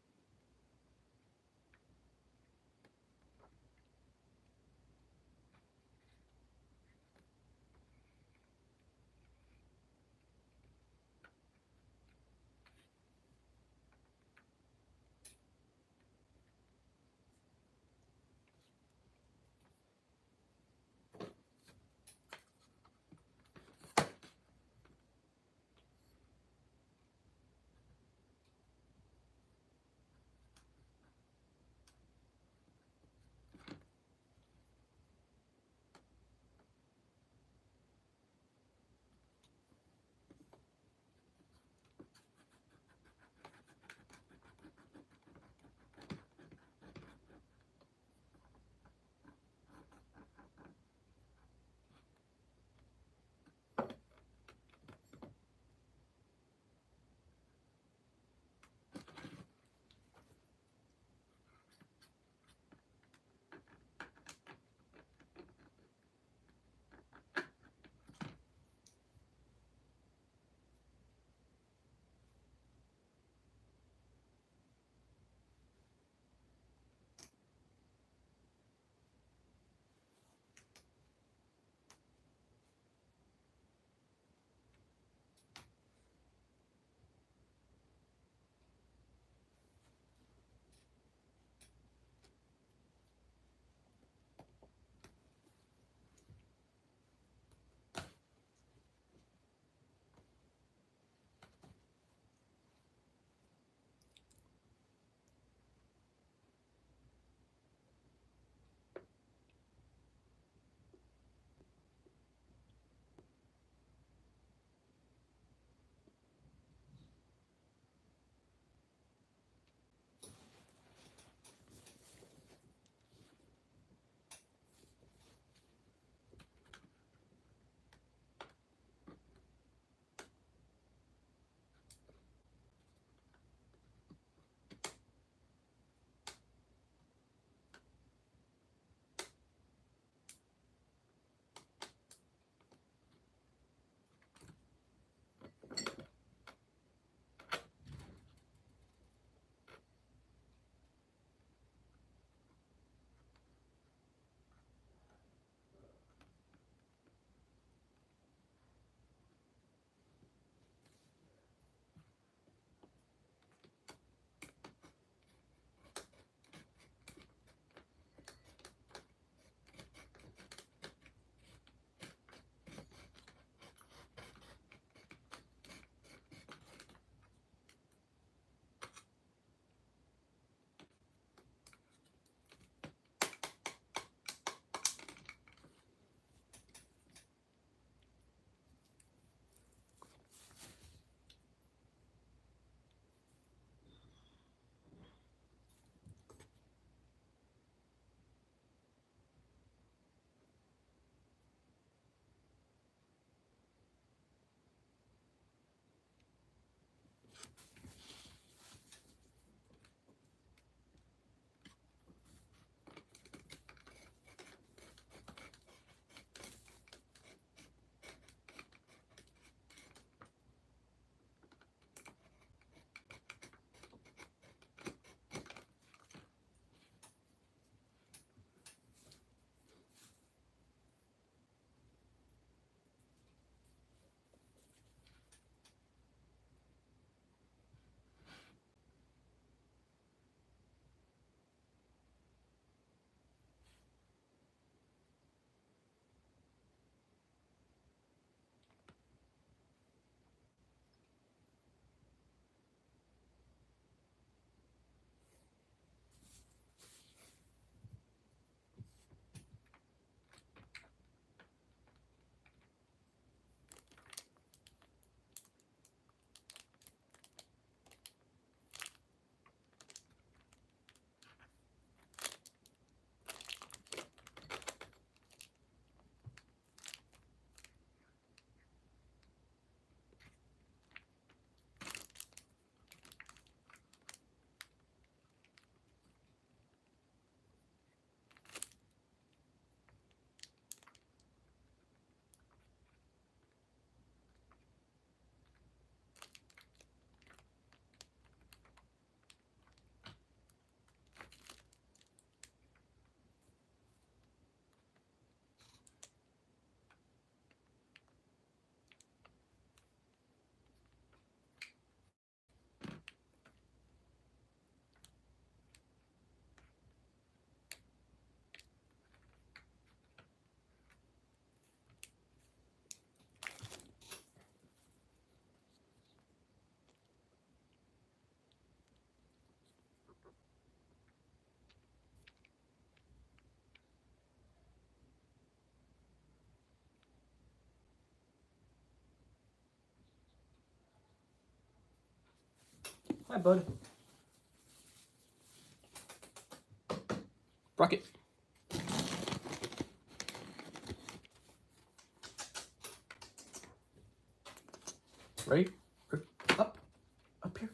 Hi, bud. Rocket. Ready? Up. Up here.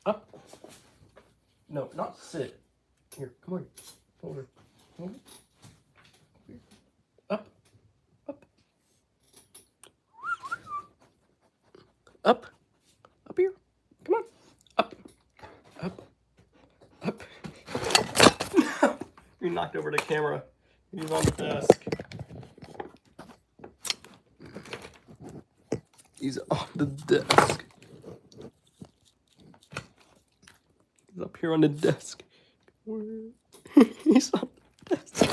Up. No, not sit. Here, come on. Over. Over. Up. Up. Up. Up here. Come on. Up. Up. Up. You knocked over the camera. He's on the desk. He's on the desk. He's up here on the desk. He's on the desk.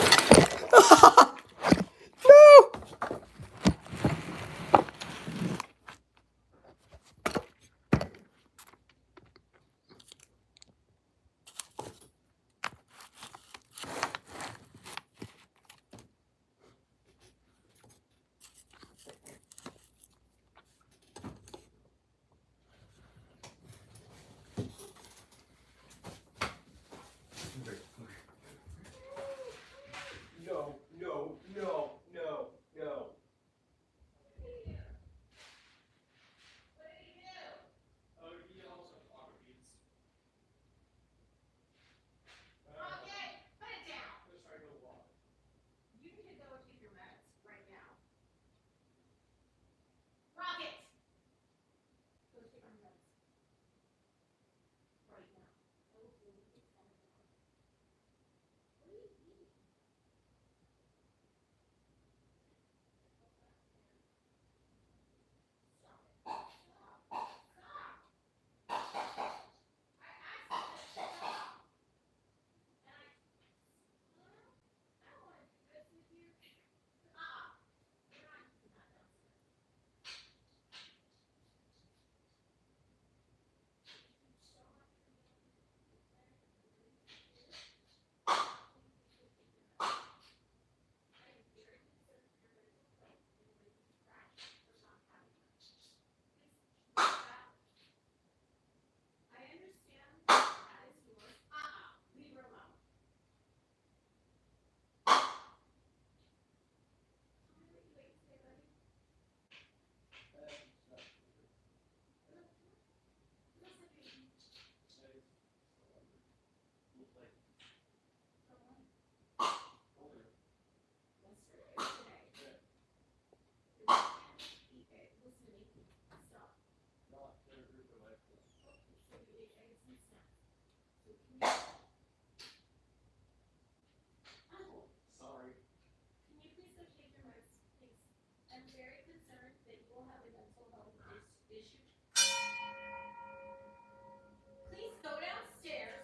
No! No, no, no, no, no. Sorry.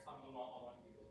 I'm not on you.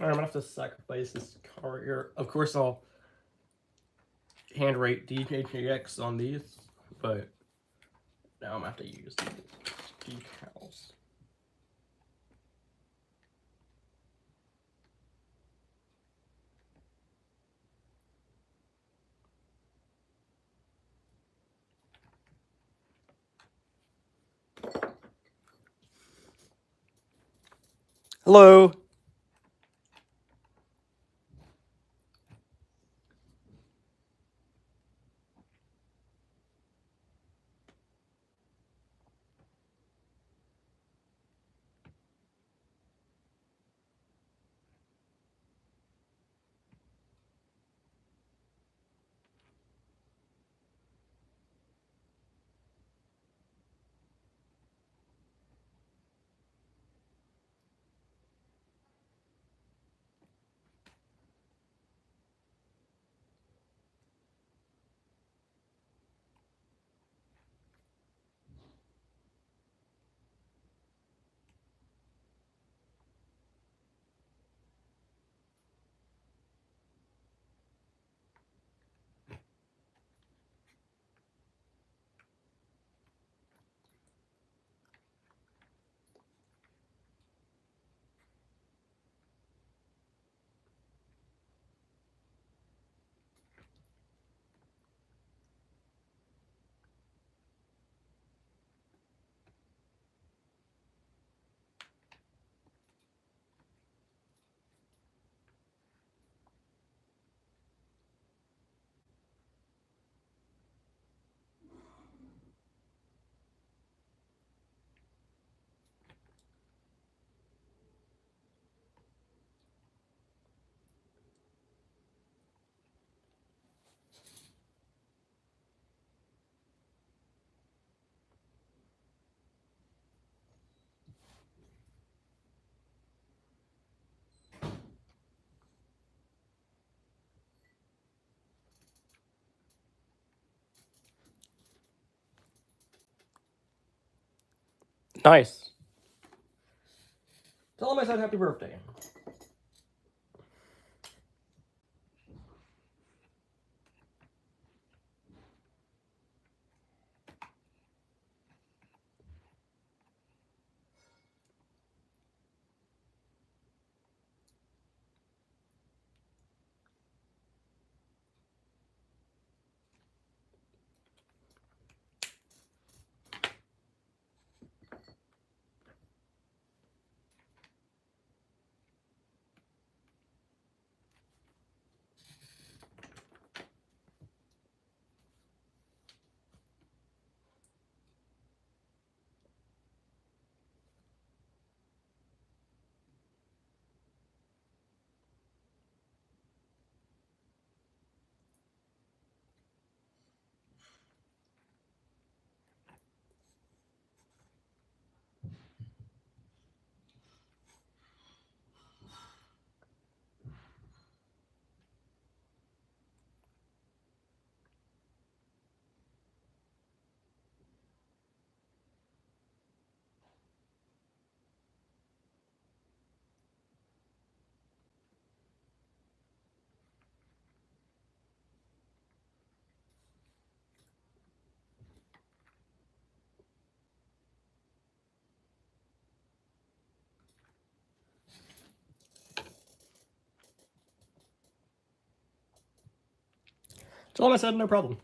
Alright, I'm gonna have to sacrifice this card here. Of course, I'll hand rate DJJX on these, but now I'm gonna have to use these decals. Hello. Nice. Tell him I said happy birthday. Tell him I said no problem.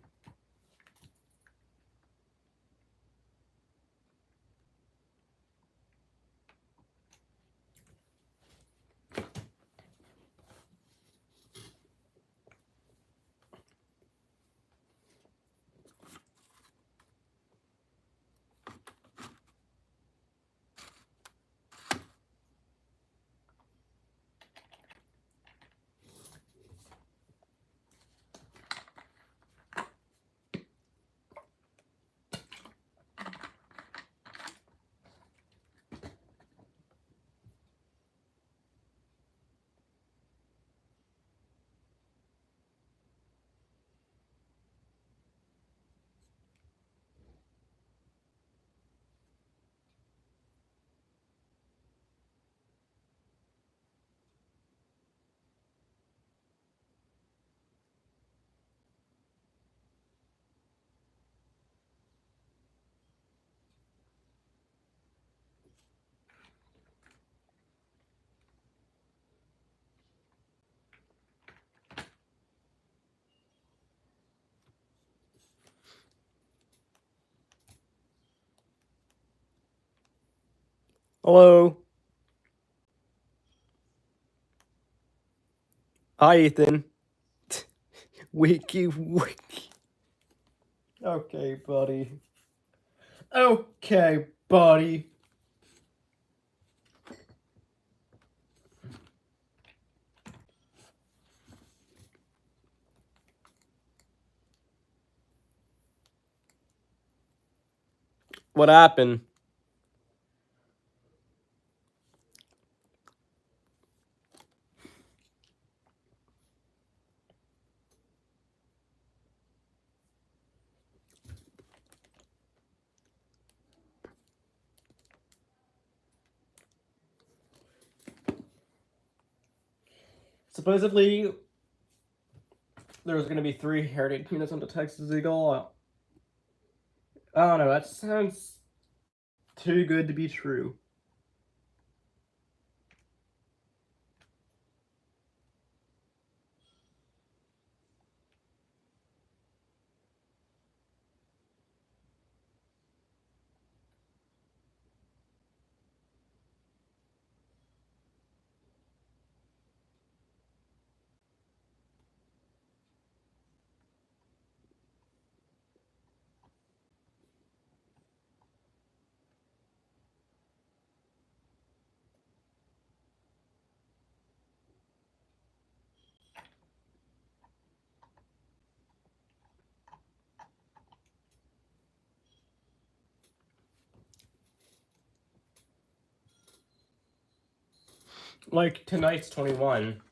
Hello. Hi, Ethan. Wiki wiki. Okay, buddy. Okay, buddy. What happened? Supposedly, there's gonna be 3 heritage units on the Texas Eagle. I don't know, that sounds too good to be true. Like, tonight's 21.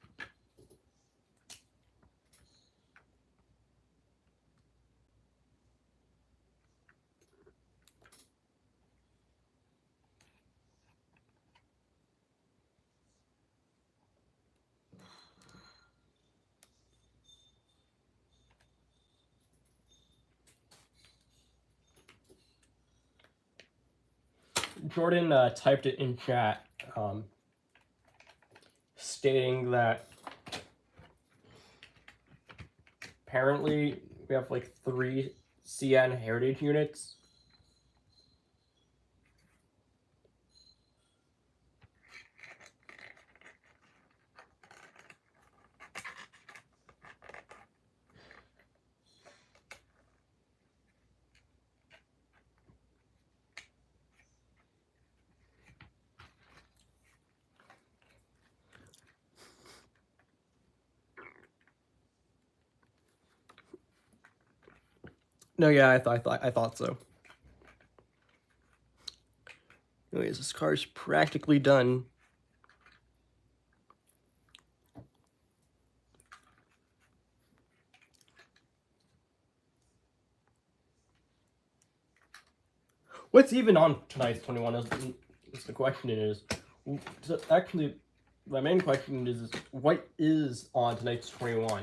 Jordan typed it in chat, stating that apparently we have like 3 CN heritage units. No, yeah, I thought so. Anyways, this car's practically done. What's even on tonight's 21 is the question is. Actually, my main question is what is on tonight's 21?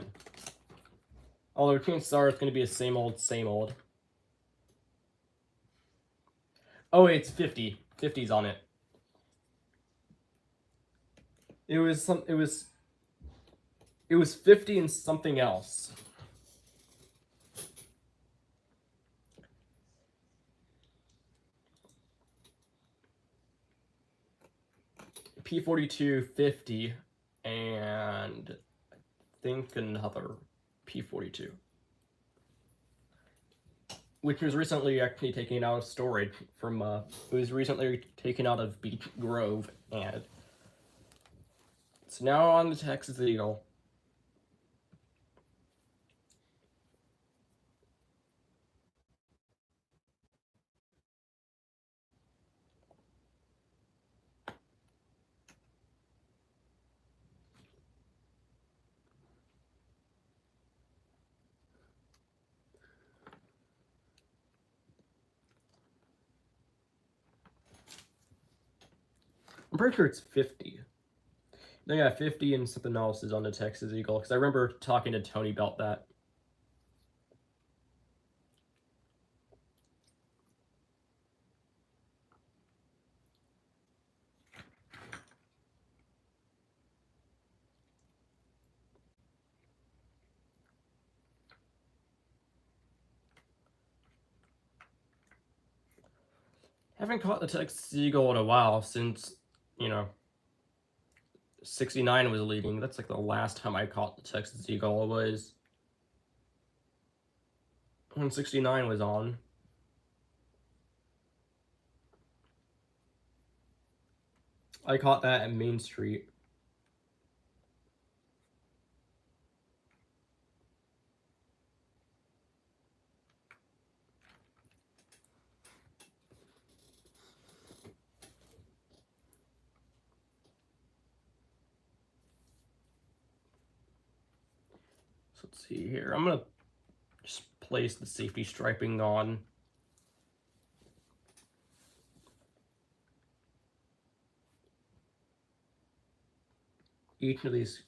Although chances are it's going to be the same old, same old. Oh, it's 50. 50's on it. It was 50 and something else. P42 50 and I think another P42, which was recently actually taken out of storage from it was recently taken out of Beach Grove, and it's now on the Texas Eagle. I'm pretty sure it's 50. No, yeah, 50 and something else is on the Texas Eagle, because I remember talking to Tony about that. haven't caught the Texas Seagull in a while since, you know, 69 was leaving. That's like the last time I caught the Texas Seagull was when 69 was on. I caught that at Main Street. So let's see here. I'm gonna just place the safety striping on each of these.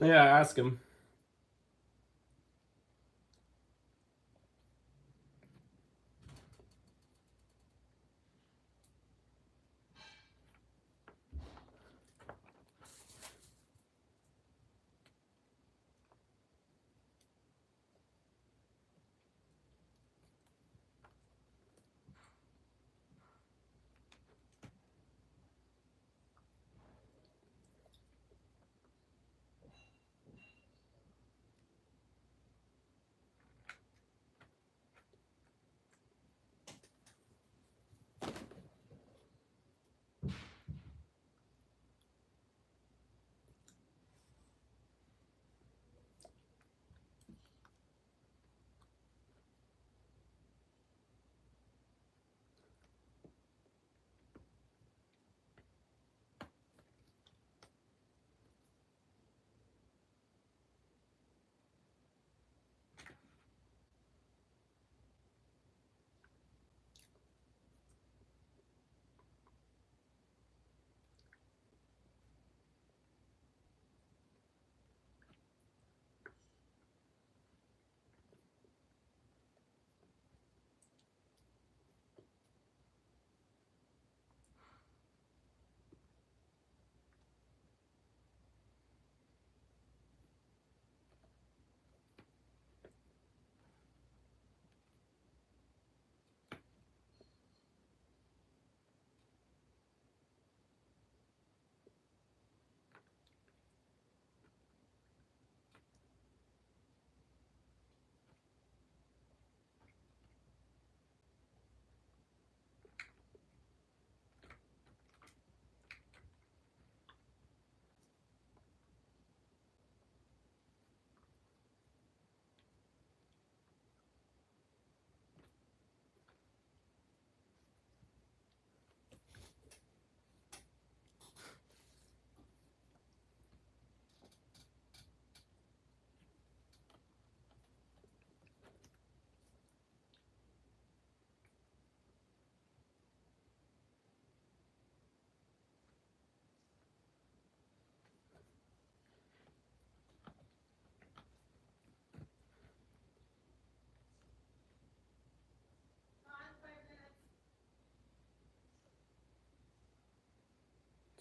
Yeah, ask him.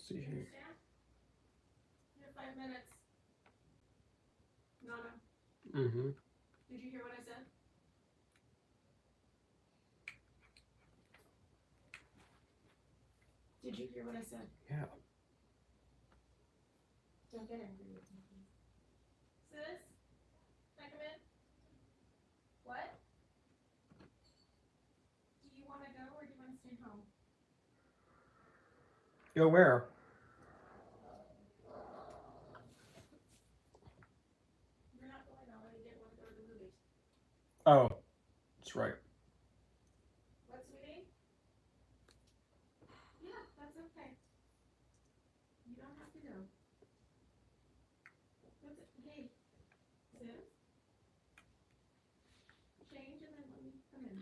Let's see here. You have 5 minutes. Nana. Mm-hmm. Did you hear what I said? Did you hear what I said? Yeah. Don't get angry with me, please. Sis? Can I come in? What? Go where? You're not going now, you didn't want to go to the movies. Oh, that's right. What, sweetie? Yeah, that's okay. You don't have to go. What's it? Hey, sis? Change and then let me come in.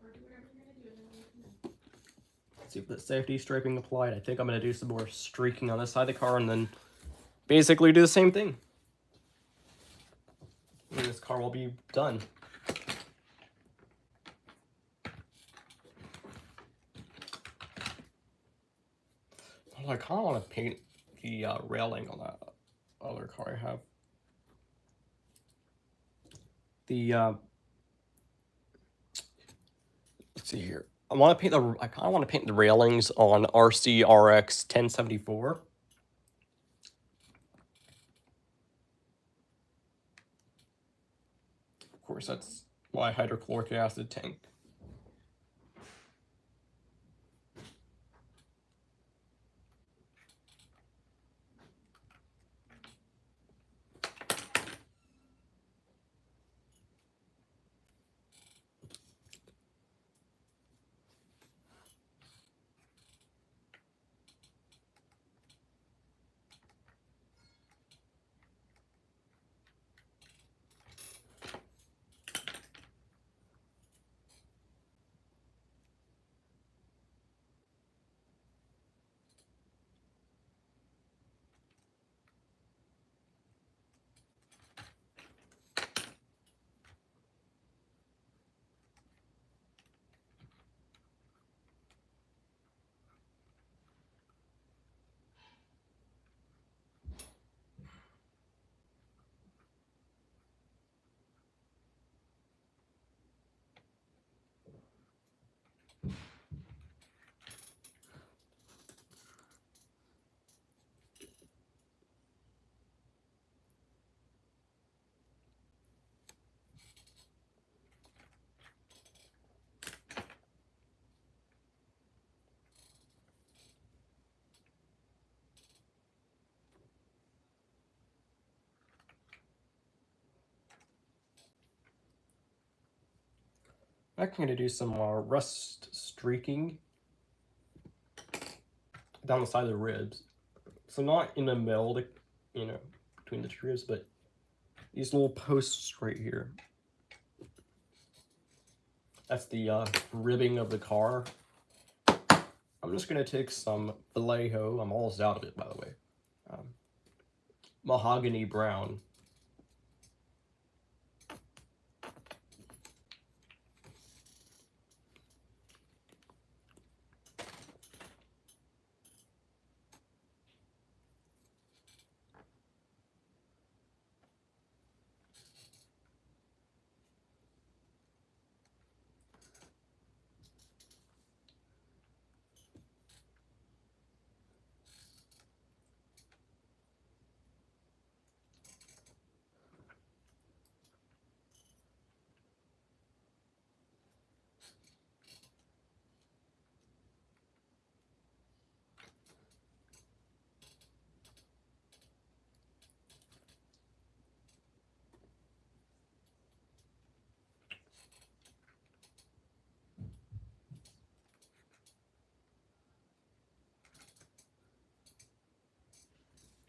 Or do whatever you're gonna do and then let me come in. Let's see if the safety striping applied. I think I'm gonna do some more streaking on this side of the car and then basically do the same thing. And this car will be done. Oh, I kind of want to paint the railing on that other car I have. The let's see here. I kind of want to paint the railings on RCRX 1074. Of course, that's my hydrochloric acid tank. I'm going to do some rust streaking down the side of the ribs. So not in the middle, between the two ribs, but these little posts right here. That's the ribbing of the car. I'm just going to take some Vallejo. I'm almost out of it, by the way. Mahogany brown.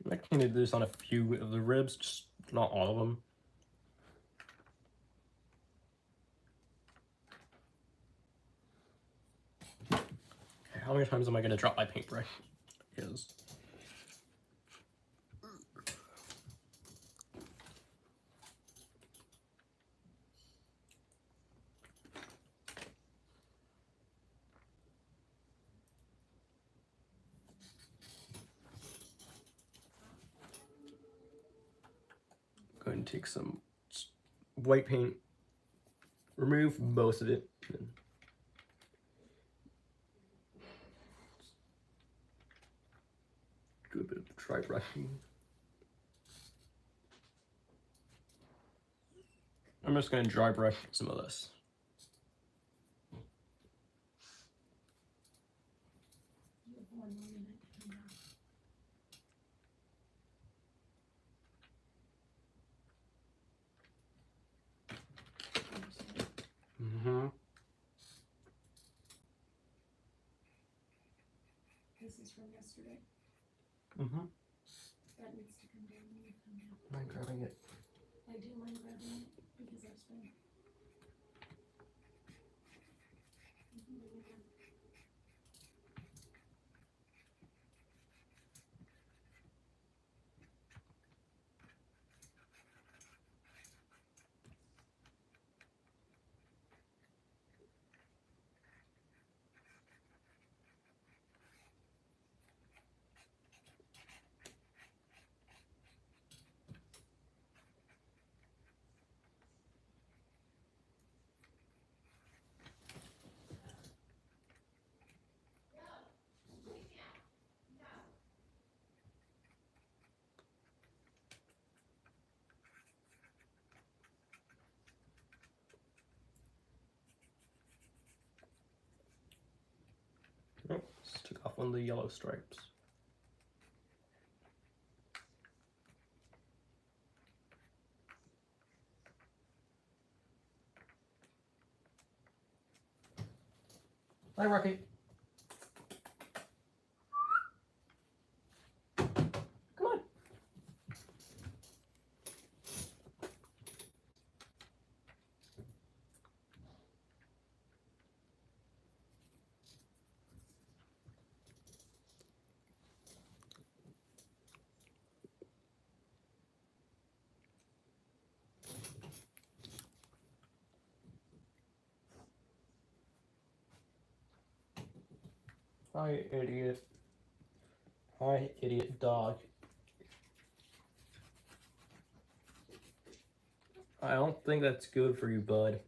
I can do this on a few of the ribs, just not all of them. Okay, how many times am I going to drop my paintbrush? Because go ahead and take some white paint, remove most of it, and do a bit of dry brushing. I'm just going to dry brush some of this. one more minute to come down. Understand? Mm-hmm. This is from yesterday. Mm-hmm. That needs to come down when you come down. I'm grabbing it. I do mind grabbing it because I've spent. Oh, just took off one of the yellow stripes. Hi, Rocky. Come on. Hi, idiot. Hi, idiot dog. I don't think that's good for you, bud.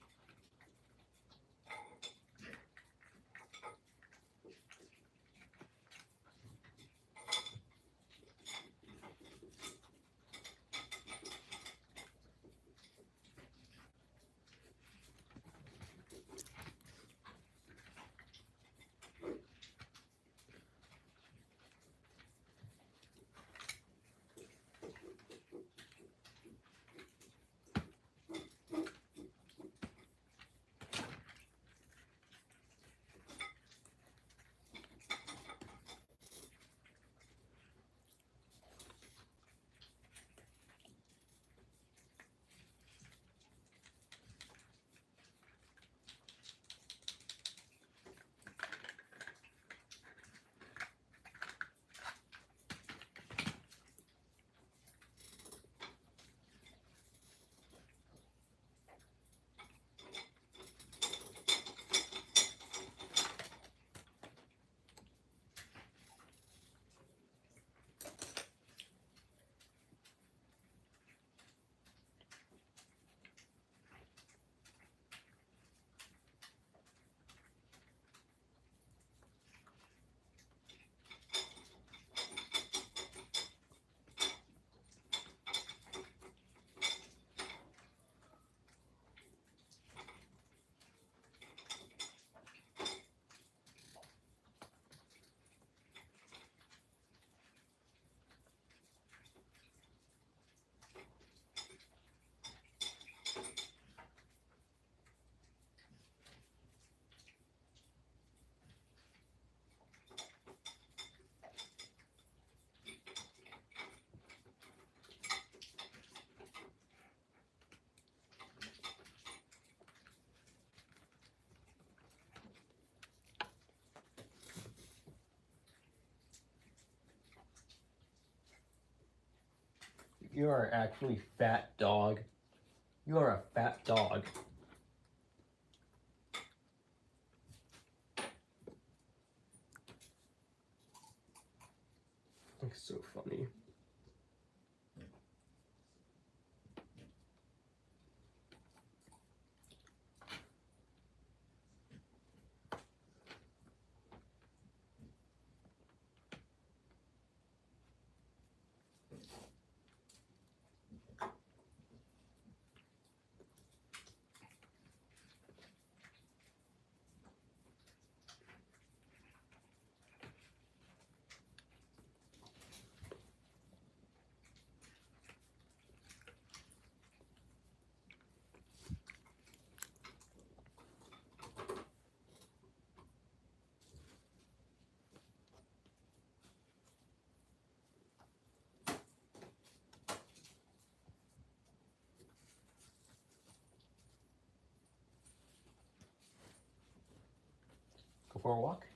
You are actually fat dog. You are a fat dog. It's so funny. for a walk.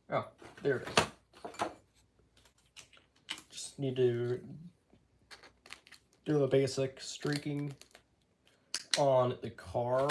Oh, there it is. Just need to do the basic streaking on the car.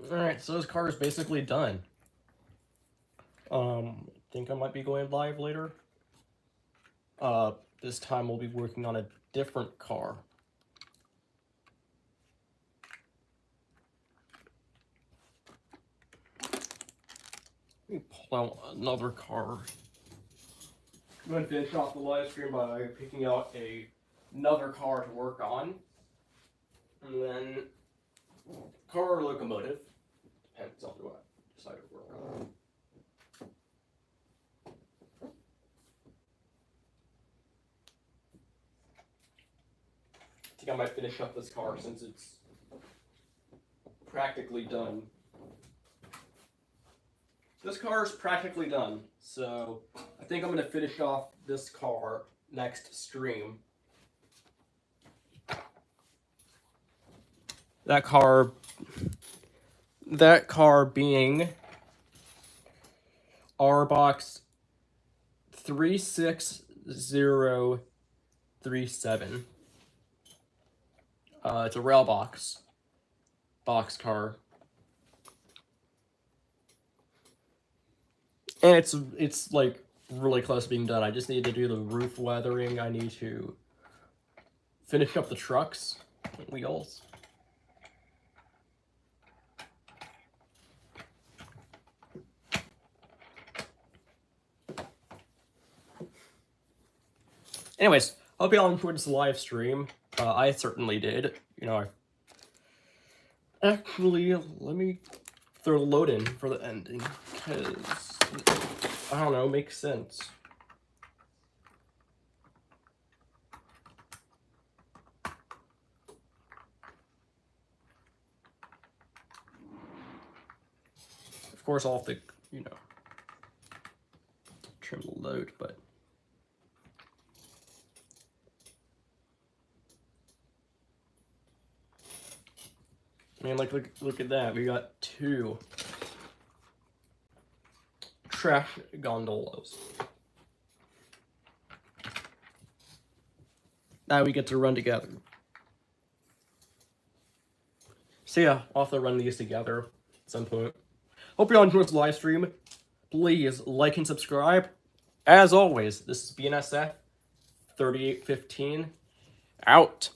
Alright, so this car is basically done. I think I might be going live later. This time we'll be working on a different car. Let me pull out another car. I'm going to finish off the live stream by picking out another car to work on. And then car or locomotive. Depends on what I decide to work on. I think I might finish up this car since it's practically done. This car is practically done, so I think I'm going to finish off this car next stream. That car being R-Box 36037. It's a rail box car. And it's like really close to being done. I just need to do the roof weathering. I need to finish up the trucks and wheels. Anyways, hope y'all enjoyed this live stream. I certainly did. You know, actually, let me throw the load in for the ending, because, I don't know, makes sense. Of course, I'll have to, you know, trim the load, but... I mean, like, look at that. We got 2 trash gondolas. Now we get to run together. So yeah, I'll have to run these together at some point. Hope you all enjoyed the live stream. Please like and subscribe. As always, this is BNSF 3815 out.